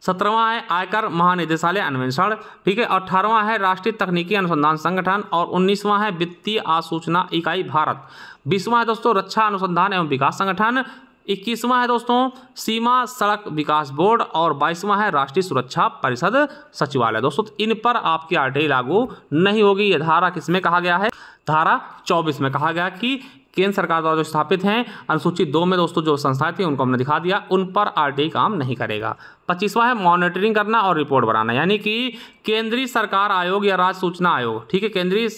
17वां है आयकर महानिदेशालय अन्वेषण, ठीक है, 18वां है राष्ट्रीय तकनीकी अनुसंधान संगठन, और 19वां है वित्तीय आसूचना इकाई भारत, 20वां है दोस्तों रक्षा अनुसंधान एवं विकास संगठन, 21वां है दोस्तों सीमा सड़क विकास बोर्ड, और 22वां है राष्ट्रीय सुरक्षा परिषद सचिवालय। दोस्तों इन पर आपकी आरटीआई लागू नहीं होगी। यह धारा किसमें कहा गया है, धारा 24 में कहा गया कि केंद्र सरकार द्वारा जो स्थापित हैं अनुसूची 2 में दोस्तों जो संस्थाएं थी उनको हमने दिखा दिया, उन पर आरटीआई काम नहीं करेगा। 25वां है मॉनिटरिंग करना और रिपोर्ट बनाना, यानी कि केंद्रीय सरकार आयोग या राज्य सूचना आयोग, ठीक है, केंद्रीय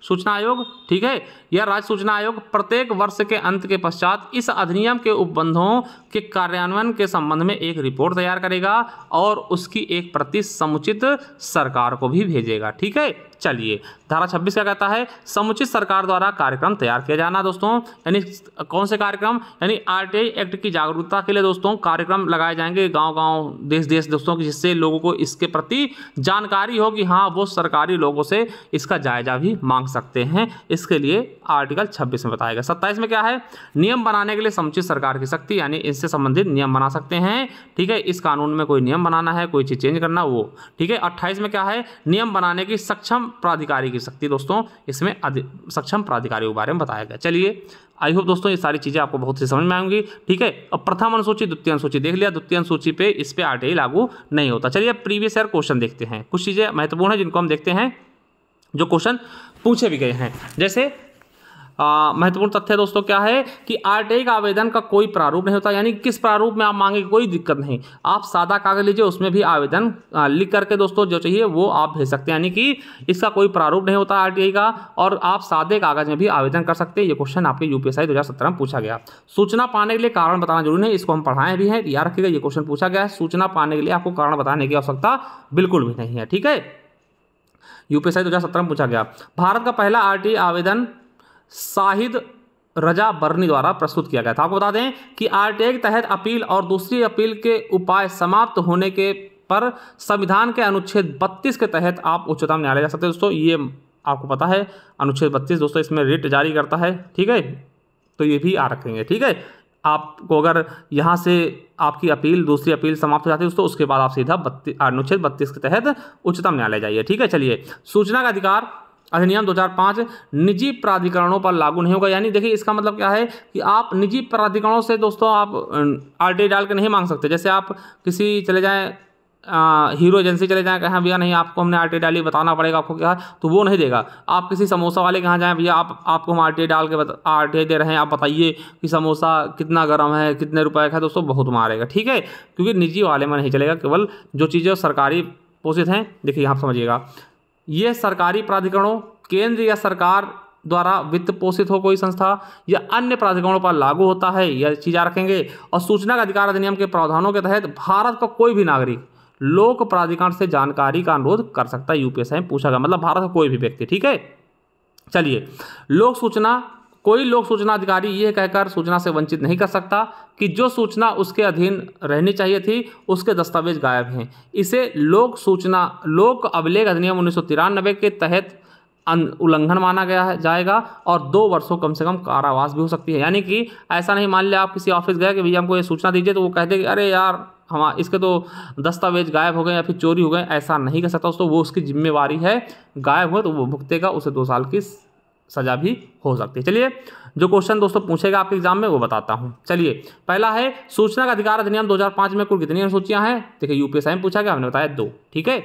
सूचना आयोग, ठीक है, या राज्य सूचना आयोग प्रत्येक वर्ष के अंत के पश्चात इस अधिनियम के उपबंधों के कार्यान्वयन के संबंध में एक रिपोर्ट तैयार करेगा और उसकी एक प्रति समुचित सरकार को भी भेजेगा। ठीक है, चलिए धारा 26 क्या कहता है, समुचित सरकार द्वारा कार्यक्रम तैयार किया जाना। दोस्तों यानी कौन से कार्यक्रम, यानी आरटीआई एक्ट की जागरूकता के लिए दोस्तों कार्यक्रम लगाए जाएंगे गांव-गांव, देश-देश दोस्तों, जिससे लोगों को इसके प्रति जानकारी हो कि हाँ वो सरकारी लोगों से इसका जायजा भी मांग सकते हैं। इसके लिए आर्टिकल 26 में बताएगा। 27 में क्या है, नियम बनाने के लिए समुचित सरकार की शक्ति, यानी इससे संबंधित नियम बना सकते हैं। ठीक है, इस कानून में कोई नियम बनाना है, कोई चीज चेंज करना वो, ठीक है। 28 में क्या है, नियम बनाने की सक्षम प्राधिकारी की शक्ति। दोस्तों इसमें सक्षम प्राधिकारी के बारे में बताया गया। चलिए आई होप दोस्तों ये सारी चीजें आपको बहुत सी समझ में आएंगी। ठीक है, अब प्रथम अनुसूची द्वितीय अनुसूची देख लिया, द्वितीय अनुसूची पे इस पे आरटीआई लागू नहीं होता। चलिए अब प्रीवियस ईयर क्वेश्चन देखते हैं, कुछ चीजें महत्वपूर्ण है जिनको हम देखते हैं जो क्वेश्चन पूछे भी गए हैं। जैसे महत्वपूर्ण तथ्य दोस्तों क्या है कि आरटीआई का आवेदन का कोई प्रारूप नहीं होता, यानी किस प्रारूप में आप मांगे कोई दिक्कत नहीं, आप सादा कागज लीजिए, उसमें भी आवेदन लिख करके दोस्तों जो चाहिए वो आप भेज सकते हैं, यानी कि इसका कोई प्रारूप नहीं होता आरटीआई का, और आप सादे कागज में भी आवेदन कर सकते हैं। ये क्वेश्चन आपके यूपीएससी 2017 में पूछा गया। सूचना पाने के लिए कारण बताना जरूरी नहीं, इसको हम पढ़ाए भी हैं, याद रखिएगा ये क्वेश्चन पूछा गया है। सूचना पाने के लिए आपको कारण बताने की आवश्यकता बिल्कुल भी नहीं है। ठीक है, यूपीएससी 2017 में पूछा गया। भारत का पहला आरटीआई आवेदन शाहिद रजा बर्नी द्वारा प्रस्तुत किया गया था। आपको बता दें कि आरटीआई के तहत अपील और दूसरी अपील के उपाय समाप्त होने के पर संविधान के अनुच्छेद 32 के तहत आप उच्चतम न्यायालय जा सकते हैं। दोस्तों ये आपको पता है अनुच्छेद 32 दोस्तों इसमें रिट जारी करता है। ठीक है, तो ये भी आ रखेंगे। ठीक है, आपको अगर यहाँ से आपकी अपील दूसरी अपील समाप्त हो जाती है दोस्तों, उसके बाद आप सीधा अनुच्छेद 32 के तहत उच्चतम न्यायालय जाइए। ठीक है, चलिए सूचना का अधिकार अधिनियम 2005 निजी प्राधिकरणों पर लागू नहीं होगा। यानी देखिए इसका मतलब क्या है कि आप निजी प्राधिकरणों से दोस्तों आप RTI डाल के नहीं मांग सकते। जैसे आप किसी चले जाएं हीरो एजेंसी चले जाएं, कहें भैया नहीं आपको हमने RTI डाली, बताना पड़ेगा आपको क्या, तो वो नहीं देगा। आप किसी समोसा वाले के यहाँ जाएं, भैया आपको हम RTI डाल के RTI दे रहे हैं, आप बताइए कि समोसा कितना गर्म है, कितने रुपए का है, दोस्तों बहुत मारेगा, ठीक है, क्योंकि निजी वाले में नहीं चलेगा। केवल जो चीज़ें सरकारी पोषित हैं, देखिए यहाँ समझिएगा, ये सरकारी प्राधिकरणों, केंद्र या सरकार द्वारा वित्त पोषित हो कोई संस्था या अन्य प्राधिकरणों पर लागू होता है, यह चीज़ रखेंगे। और सूचना का अधिकार अधिनियम के प्रावधानों के तहत भारत का कोई भी नागरिक लोक प्राधिकरण से जानकारी का अनुरोध कर सकता है। यूपीएसआई में पूछा गया, मतलब भारत का कोई भी व्यक्ति, ठीक है। चलिए, लोक सूचना, कोई लोक सूचना अधिकारी यह कहकर सूचना से वंचित नहीं कर सकता कि जो सूचना उसके अधीन रहनी चाहिए थी उसके दस्तावेज गायब हैं। इसे लोक सूचना लोक अभिलेख अधिनियम 1993 के तहत उल्लंघन माना गया जाएगा और 2 वर्षों कम से कम कारावास भी हो सकती है। यानी कि ऐसा नहीं, मान लिया आप किसी ऑफिस गए कि भैया हमको ये सूचना दीजिए, तो वो कहते कि अरे यार हम इसके तो दस्तावेज गायब हो गए या फिर चोरी हो गए, ऐसा नहीं कर सकता दोस्तों। वो उसकी जिम्मेवारी है, गायब हुए तो वो भुगतेगा, उसे 2 साल की सजा भी हो सकती है। चलिए, जो क्वेश्चन दोस्तों पूछेगा आपके एग्जाम में वो बताता हूं। चलिए, पहला है सूचना का अधिकार अधिनियम 2005 में कुल कितनी अनुसूचियां हैं? देखिए यूपीएसआई में पूछा गया, हमने बताया 2, ठीक है।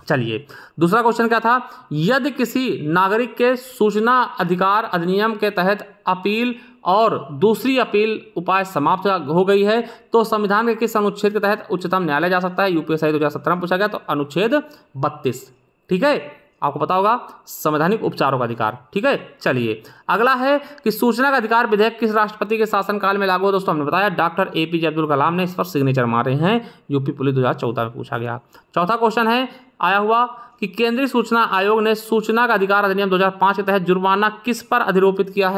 चलिए, दूसरा क्वेश्चन क्या था? यदि किसी नागरिक के सूचना अधिकार अधिनियम के तहत अपील और दूसरी अपील उपाय समाप्त हो गई है तो संविधान के किस अनुच्छेद के तहत उच्चतम न्यायालय जा सकता है? यूपीएसआई 2017 में पूछा गया, तो अनुच्छेद 32, ठीक है, आपको पता होगा, संवैधानिक उपचारों का अधिकार, ठीक है। चलिए, अगला है कि सूचना का अधिकार विधेयक किस राष्ट्रपति के शासनकाल में लागू हो? दोस्तों हमने बताया डॉक्टर APJ अब्दुल कलाम ने इस पर सिग्नेचर मारे हैं, यूपी पुलिस 2014 में पूछा गया। चौथा क्वेश्चन है आया हुआ कि केंद्रीय सूचना आयोग ने सूचना का अधिकार अधिनियम 2005 के तहत जुर्माना किस पर अधिरोपित किया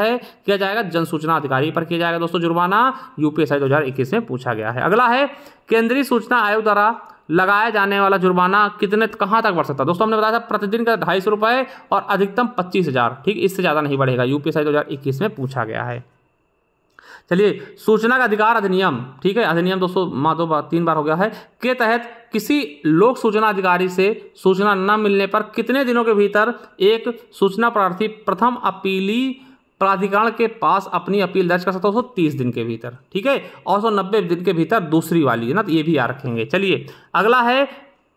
जाएगा? जन सूचना अधिकारी पर किया जाएगा दोस्तों जुर्माना, यूपीएसआई 2021 में पूछा गया है। अगला है केंद्रीय सूचना आयोग द्वारा लगाया जाने वाला जुर्माना कहां तक बढ़ सकता है? दोस्तों हमने बताया था प्रतिदिन का 250 रुपये और अधिकतम 25,000, ठीक, इससे ज्यादा नहीं बढ़ेगा, यूपीएसआई 2021 में पूछा गया है। चलिए, सूचना का अधिकार अधिनियम, ठीक है, अधिनियम दोस्तों 3 बार हो गया है, के तहत किसी लोक सूचना अधिकारी से सूचना न मिलने पर कितने दिनों के भीतर एक सूचना प्रार्थी प्रथम अपीली प्राधिकरण के पास अपनी अपील दर्ज कर सकता है? 30 दिन के भीतर, ठीक है, और 90 दिन के भीतर दूसरी वाली है ना, तो ये भी याद रखेंगे। चलिए, अगला है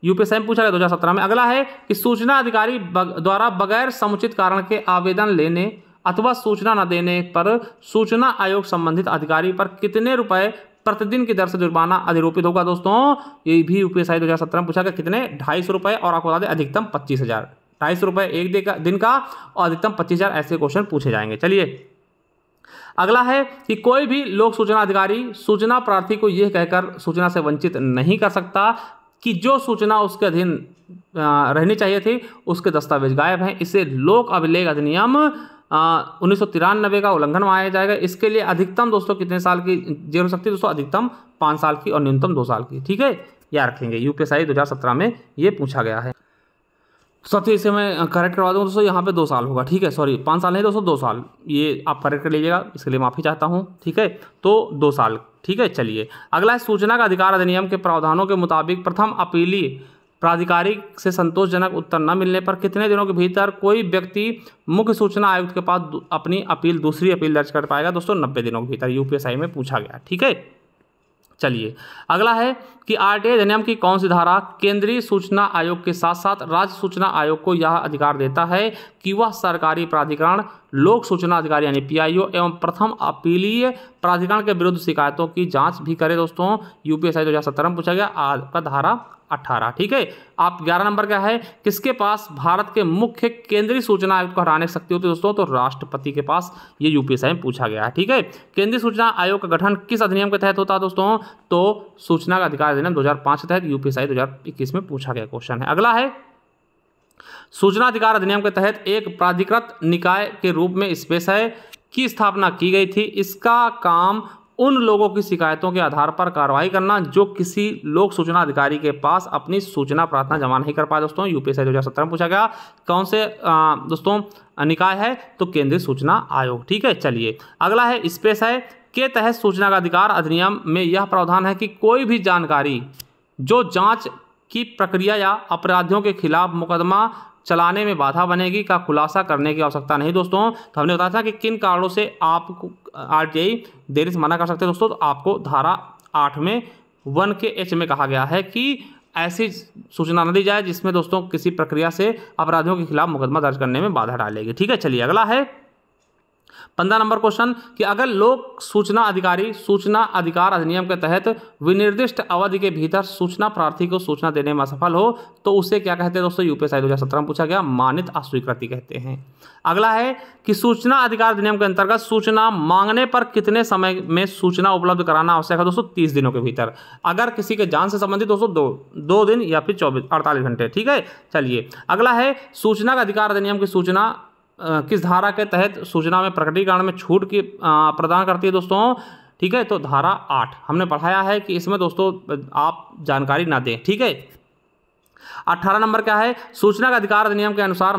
यूपीएसआई में पूछा गया 2017 में, अगला है कि सूचना अधिकारी द्वारा बगैर समुचित कारण के आवेदन लेने अथवा सूचना न देने पर सूचना आयोग संबंधित अधिकारी पर कितने रुपए प्रतिदिन की दर से जुर्माना अधिरोपित होगा? दोस्तों ये भी यूपीएसआई 2017 में पूछा गया, कितने? 250 रुपये और आपको बता दें अधिकतम 25,000, 250 रुपये एक दिन का और अधिकतम 25,000, ऐसे क्वेश्चन पूछे जाएंगे। चलिए, अगला है कि कोई भी लोक सूचना अधिकारी सूचना प्रार्थी को यह कहकर सूचना से वंचित नहीं कर सकता कि जो सूचना उसके अधीन रहनी चाहिए थी उसके दस्तावेज गायब हैं। इसे लोक अभिलेख अधिनियम 1993 का उल्लंघन माना जाएगा। इसके लिए अधिकतम दोस्तों कितने साल की जेल हो सकती है? दोस्तों अधिकतम 5 साल की और न्यूनतम 2 साल की, ठीक है, याद रखेंगे, यूपीएसआई 2017 में ये पूछा गया है। साथियों इसे मैं करेक्ट करवा दूँ दोस्तों, यहाँ पे 2 साल होगा, ठीक है, सॉरी 5 साल नहीं दोस्तों, 2 साल, ये आप करेक्ट कर लीजिएगा, इसके लिए माफ़ी चाहता हूँ, ठीक है, तो 2 साल, ठीक है। चलिए, अगला है सूचना का अधिकार अधिनियम के प्रावधानों के मुताबिक प्रथम अपीली प्राधिकारी से संतोषजनक उत्तर न मिलने पर कितने दिनों के भीतर कोई व्यक्ति मुख्य सूचना आयुक्त के पास अपनी अपील दूसरी अपील दर्ज कर पाएगा? दोस्तों 90 दिनों के भीतर, यूपीएसआई में पूछा गया, ठीक है। चलिए, अगला है कि RTI अधिनियम की कौन सी धारा केंद्रीय सूचना आयोग के साथ साथ राज्य सूचना आयोग को यह अधिकार देता है कि वह सरकारी प्राधिकरण, लोक सूचना अधिकारी यानी PIO एवं प्रथम अपीलीय प्राधिकरण के विरुद्ध शिकायतों की जांच भी करे? दोस्तों यूपीएसआई 2017 में पूछा गया, आपका धारा 18, ठीक है। आप 11 नंबर क्या है, किसके पास भारत के मुख्य केंद्रीय सूचना आयुक्त को हटाने की शक्ति होती है? दोस्तों तो राष्ट्रपति के पास, ये यूपीएसआई में पूछा गया है, ठीक है। केंद्रीय सूचना आयोग का गठन किस अधिनियम के तहत होता है? दोस्तों तो सूचना का अधिकार अधिनियम 2005 के तहत, यूपीएसआई 2021 में पूछा गया क्वेश्चन है। अगला है सूचना अधिकार अधिनियम के तहत एक प्राधिकृत निकाय के रूप में स्पेस है की स्थापना की गई थी। इसका काम उन लोगों की शिकायतों के आधार पर कार्रवाई करना जो किसी लोक सूचना अधिकारी के पास अपनी सूचना प्रार्थना जमा नहीं कर पाए। दोस्तों यूपीएसआई 2017 में पूछा गया, कौन से दोस्तों निकाय है? तो केंद्रीय सूचना आयोग, ठीक है। चलिए, अगला है स्पेस है के तहत सूचना का अधिकार अधिनियम में यह प्रावधान है कि कोई भी जानकारी जो जांच की प्रक्रिया या अपराधियों के खिलाफ मुकदमा चलाने में बाधा बनेगी का खुलासा करने की आवश्यकता नहीं दोस्तों। तो हमने बताया था कि किन कारणों से आपको आरटीआई देरी से मना कर सकते हैं दोस्तों। तो आपको धारा 8 में 1 के H में कहा गया है कि ऐसी सूचना न दी जाए जिसमें दोस्तों किसी प्रक्रिया से अपराधियों के खिलाफ मुकदमा दर्ज करने में बाधा डालेगी। ठीक है, चलिए अगला है 15 नंबर क्वेश्चन कि अगर लोक सूचना अधिकारी सूचना अधिकार अधिनियम के तहत विनिर्दिष्ट अवधि के भीतर सूचना प्रार्थी को सूचना देने में असफल हो तो उसे क्या कहते हैं दोस्तों। यूपीएसआई 2017 में पूछा गया, मानित अस्वीकृति कहते हैं। अगला है कि सूचना अधिकार अधिनियम के अंतर्गत सूचना मांगने पर कितने समय में सूचना उपलब्ध कराना आवश्यक है दोस्तों। 30 दिनों के भीतर। अगर किसी के जान से संबंधित दोस्तों 2 दिन या फिर 48 घंटे। ठीक है, चलिए अगला है सूचना का अधिकार अधिनियम की सूचना किस धारा के तहत सूचना में प्रकटीकरण में छूट की प्रदान करती है दोस्तों। ठीक है, तो धारा 8 हमने पढ़ाया है कि इसमें दोस्तों आप जानकारी ना दें। ठीक है, 18 नंबर क्या है, सूचना का अधिकार अधिनियम के अनुसार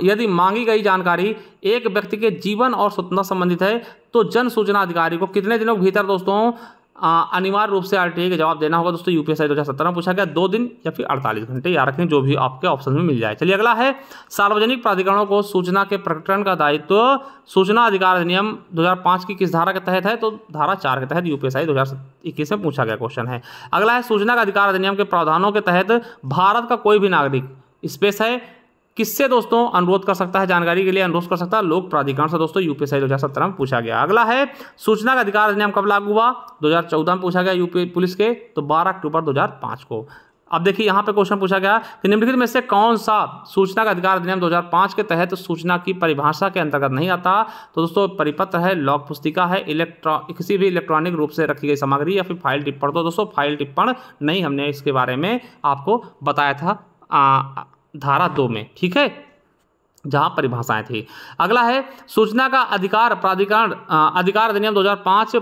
यदि मांगी गई जानकारी एक व्यक्ति के जीवन और स्वतंत्रता संबंधित है तो जन सूचना अधिकारी को कितने दिनों के भीतर दोस्तों अनिवार्य रूप से आरटीआई का जवाब देना होगा दोस्तों। यूपीएसआई 2017 में पूछा गया 2 दिन या फिर 48 घंटे, याद रखें जो भी आपके ऑप्शन में मिल जाए। चलिए अगला है सार्वजनिक प्राधिकरणों को सूचना के प्रकटन का दायित्व सूचना अधिकार अधिनियम 2005 की किस धारा के तहत है। तो धारा 4 के तहत यूपीएसआई 2021 में पूछा गया क्वेश्चन है। अगला है सूचना का अधिकार अधिनियम के प्रावधानों के तहत भारत का कोई भी नागरिक स्पेस है किससे दोस्तों अनुरोध कर सकता है, जानकारी के लिए अनुरोध कर सकता है लोक प्राधिकरण से दोस्तों। यूपीएसआई 2017 में पूछा गया। अगला है सूचना का अधिकार अधिनियम कब लागू हुआ। 2014 में पूछा गया यूपी पुलिस के, तो 12 अक्टूबर 2005 को। अब देखिए यहाँ पे क्वेश्चन पूछा गया कि निम्नलिखित में से कौन सा सूचना का अधिकार अधिनियम 2005 के तहत सूचना की परिभाषा के अंतर्गत नहीं आता। तो दोस्तों परिपत्र है, लॉग पुस्तिका है, किसी भी इलेक्ट्रॉनिक रूप से रखी गई सामग्री या फिर फाइल टिप्पण। तो दोस्तों फाइल टिप्पण नहीं, हमने इसके बारे में आपको बताया था धारा 2 में। ठीक है, जहां परिभाषाएं थी। अगला है सूचना का अधिकार प्राधिकरण अधिकार अधिनियम 2005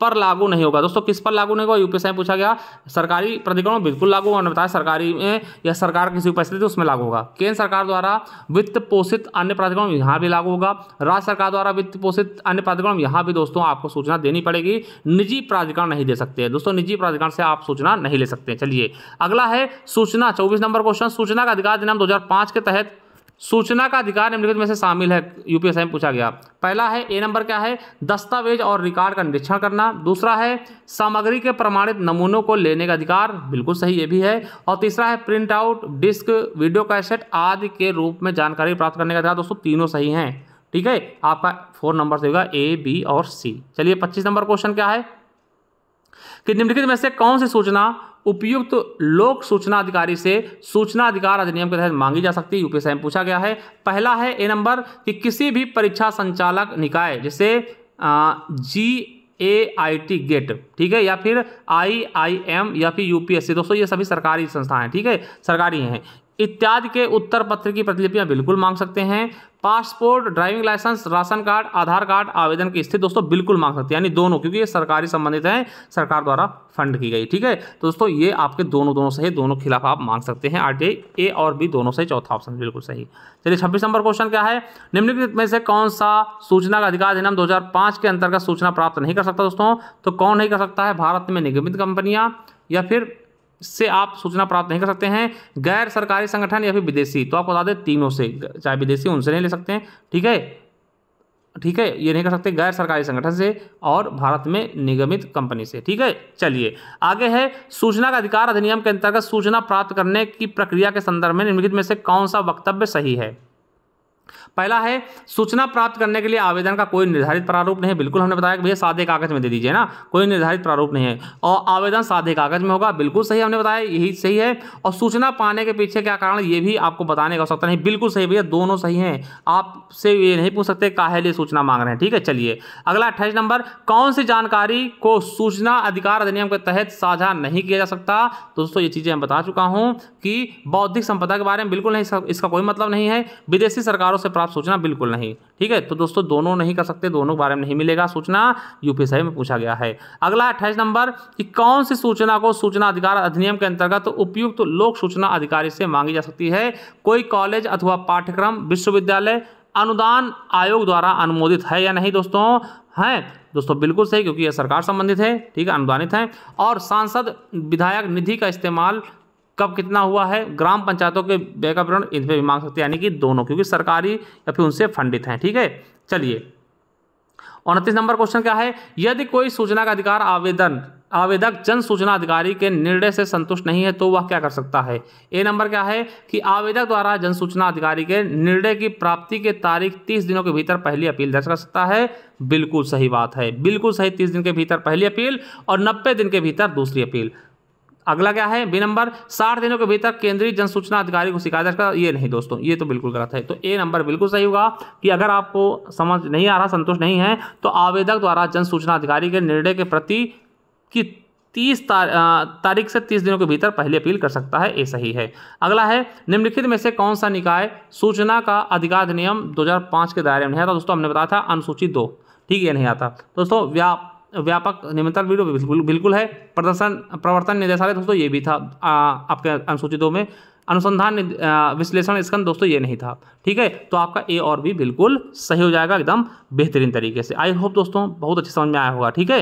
पर लागू नहीं होगा दोस्तों। किस पर लागू नहीं होगा, यूपीएसआई में पूछा गया। सरकारी प्राधिकरणों में बिल्कुल लागू होगा, मैंने बताया सरकारी में या सरकार किसी उपस्थिति उसमें लागू होगा। केंद्र सरकार द्वारा वित्त पोषित अन्य प्राधिकरणों में यहाँ भी लागू होगा। राज्य सरकार द्वारा वित्त पोषित अन्य प्राधिकरणों में यहाँ भी दोस्तों आपको सूचना देनी पड़ेगी। निजी प्राधिकरण नहीं दे सकते दोस्तों, निजी प्राधिकरण से आप सूचना नहीं ले सकते। चलिए अगला है सूचना 24 नंबर क्वेश्चन, सूचना का अधिकार अधिनियम 2005 के तहत सूचना का अधिकार निम्नलिखित में से शामिल है। यूपीएसआई में पूछा गया। पहला है ए नंबर क्या है, दस्तावेज और रिकॉर्ड का निरीक्षण करना। दूसरा है सामग्री के प्रमाणित नमूनों को लेने का अधिकार, बिल्कुल सही ये भी है। और तीसरा है print out, disk, video cassette आदि के रूप में जानकारी प्राप्त करने का अधिकार। दोस्तों तीनों सही हैं। ठीक है, आपका 4 नंबर से होगा ए, बी और सी। चलिए 25 नंबर क्वेश्चन क्या है कि निम्नलिखित में से कौन सी सूचना उपयुक्त लोक सूचना अधिकारी से सूचना अधिकार अधिनियम के तहत मांगी जा सकती है। यूपीएसआई में पूछा गया है। पहला है ए नंबर कि किसी भी परीक्षा संचालक निकाय जैसे GAIT गेट, ठीक है, या फिर IIM या फिर यूपीएससी। दोस्तों ये सभी सरकारी संस्थाएं हैं, ठीक है, सरकारी हैं। इत्यादि के उत्तर पत्र की प्रतिलिपियां बिल्कुल मांग सकते हैं। Passport, driving licence, ration card, Aadhaar card आवेदन की स्थिति दोस्तों बिल्कुल मांग सकते हैं, यानी दोनों, क्योंकि ये सरकारी संबंधित हैं, सरकार द्वारा फंड की गई। ठीक है, तो दोस्तों ये आपके दोनों सही, दोनों खिलाफ आप मांग सकते हैं। आरटीआई ए और बी दोनों सही, चौथा ऑप्शन बिल्कुल सही। चलिए 26 नंबर क्वेश्चन क्या है, निम्नलिखित में से कौन सा सूचना का अधिकार अधिनियम 2005 के अंतर्गत सूचना प्राप्त नहीं कर सकता दोस्तों। तो कौन नहीं कर सकता है, भारत में निगमित कंपनियां या फिर से आप सूचना प्राप्त नहीं कर सकते हैं, गैर सरकारी संगठन या फिर विदेशी। तो आपको बता दें तीनों से, चाहे विदेशी उनसे नहीं ले सकते हैं। ठीक है, ठीक है, ये नहीं कर सकते गैर सरकारी संगठन से और भारत में निगमित कंपनी से। ठीक है, चलिए आगे है सूचना का अधिकार अधिनियम के अंतर्गत सूचना प्राप्त करने की प्रक्रिया के संदर्भ में निम्नलिखित में से कौन सा वक्तव्य सही है। पहला है सूचना प्राप्त करने के लिए आवेदन का कोई निर्धारित प्रारूप नहीं है। बिल्कुल हमने बताया कि भैया सादे कागज में दे दीजिए ना, कोई निर्धारित प्रारूप नहीं है और आवेदन सादे कागज में होगा, बिल्कुल सही हमने बताया, यही सही है। और सूचना पाने के पीछे क्या कारण ये भी आपको बताने की आवश्यकता नहीं, बिल्कुल सही भैया, दोनों सही हैं। आपसे ये नहीं पूछ सकते काहे लिए सूचना मांग रहे हैं। ठीक है, चलिए अगला 28 नंबर, कौन सी जानकारी को सूचना अधिकार अधिनियम के तहत साझा नहीं किया जा सकता। दोस्तों ये चीजें मैं बता चुका हूं कि बौद्धिक संपदा के बारे में बिल्कुल नहीं, इसका कोई मतलब नहीं है। विदेशी सरकारों से प्राप्त सूचना बिल्कुल नहीं। ठीक है, तो दोस्तों दोनों नहीं कर सकते, दोनों के बारे में नहीं मिलेगा सूचना, यूपीएसआई में पूछा गया है। अगला 28 नंबर कि कौन सी सूचना को सूचना अधिकार अधिनियम के अंतर्गत उपयुक्त लोक सूचना अधिकारी से मांगी जा सकती है। कोई कॉलेज अथवा पाठ्यक्रम विश्वविद्यालय अनुदान आयोग द्वारा अनुमोदित है या नहीं दोस्तों, है दोस्तों बिल्कुल सही, क्योंकि यह सरकार संबंधित है, ठीक है, अनुदानित है। और सांसद विधायक निधि का इस्तेमाल कब कितना हुआ है, ग्राम पंचायतों के व्यय का विवरण इन पे भी मांग सकते हैं, यानी कि दोनों, क्योंकि सरकारी या फिर उनसे फंडित हैं। ठीक है, चलिए 29 नंबर क्वेश्चन क्या है, यदि कोई सूचना का अधिकार आवेदक जन सूचना अधिकारी के निर्णय से संतुष्ट नहीं है तो वह क्या कर सकता है। ए नंबर क्या है कि आवेदक द्वारा जन सूचना अधिकारी के निर्णय की प्राप्ति के तारीख 30 दिनों के भीतर पहली अपील दर्ज कर सकता है। बिल्कुल सही बात है, बिल्कुल सही, 30 दिन के भीतर पहली अपील और 90 दिन के भीतर दूसरी अपील। अगला क्या है, बी नंबर, 60 दिनों के भीतर केंद्रीय जन सूचना अधिकारी को शिकायत दर्ज कर। ये नहीं दोस्तों, ये तो बिल्कुल गलत है। तो ए नंबर बिल्कुल सही होगा कि अगर आपको समझ नहीं आ रहा, संतुष्ट नहीं है, तो आवेदक द्वारा जन सूचना अधिकारी के निर्णय के प्रति की 30 तारीख से 30 दिनों के भीतर पहली अपील कर सकता है। ये सही है। अगला है, निम्नलिखित में से कौन सा निकाय सूचना का अधिकार अधिनियम 2005 के दायरे में नहीं आता। दोस्तों हमने बताया था अनुसूची 2, ठीक है, नहीं आता। दोस्तों व्यापक नियंत्रण ब्यूरो बिल्कुल है। प्रवर्तन निदेशालय दोस्तों ये भी था आपके अनुसूची 2 में। अनुसंधान विश्लेषण स्कंद दोस्तों ये नहीं था। ठीक है, तो आपका ए और बी बिल्कुल सही हो जाएगा एकदम बेहतरीन तरीके से। आई होप दोस्तों बहुत अच्छी समझ में आया होगा। ठीक है,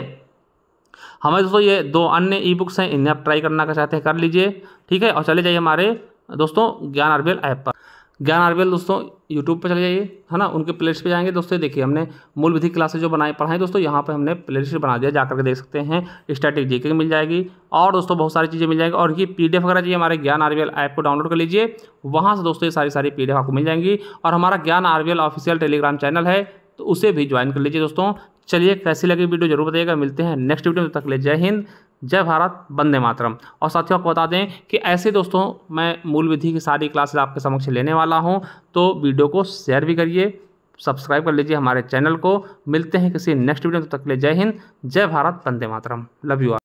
हमें दोस्तों ये 2 अन्य ई बुक्स हैं, इन्हें आप ट्राई करना चाहते हैं कर लीजिए। ठीक है, और चले जाइए हमारे दोस्तों ज्ञान आरबीएल ऐप पर। ज्ञान आरबीएल दोस्तों यूट्यूब पर चले जाइए, है ना, उनके प्लेलिस्ट पे जाएंगे दोस्तों। देखिए हमने मूल विधि क्लासेज जो पढ़ाई दोस्तों, यहाँ पे हमने प्लेलिस्ट बना दिया, जाकर के देख सकते हैं। स्टैटिक जीके मिल जाएगी और दोस्तों बहुत सारी चीज़ें मिल जाएगी। और ये पीडीएफ वगैरह चाहिए, हमारे ज्ञान आरबीएल ऐप को डाउनलोड कर लीजिए, वहाँ से दोस्तों ये सारी पीडीएफ आपको मिल जाएंगी। और हमारा ज्ञान आरबीएल ऑफिशियल टेलीग्राम चैनल है, तो उसे भी ज्वाइन कर लीजिए दोस्तों। चलिए कैसी लगी वीडियो जरूर बताइएगा। मिलते हैं नेक्स्ट वीडियो में, तब तक ले जय हिंद, जय भारत, वंदे मातरम। और साथियों आपको बता दें कि ऐसे दोस्तों मैं मूल विधि की सारी क्लासेस आपके समक्ष लेने वाला हूं, तो वीडियो को शेयर भी करिए, सब्सक्राइब कर लीजिए हमारे चैनल को। मिलते हैं किसी नेक्स्ट वीडियो में, तब तक ले जय हिंद, जय भारत, वंदे मातरम। Love you.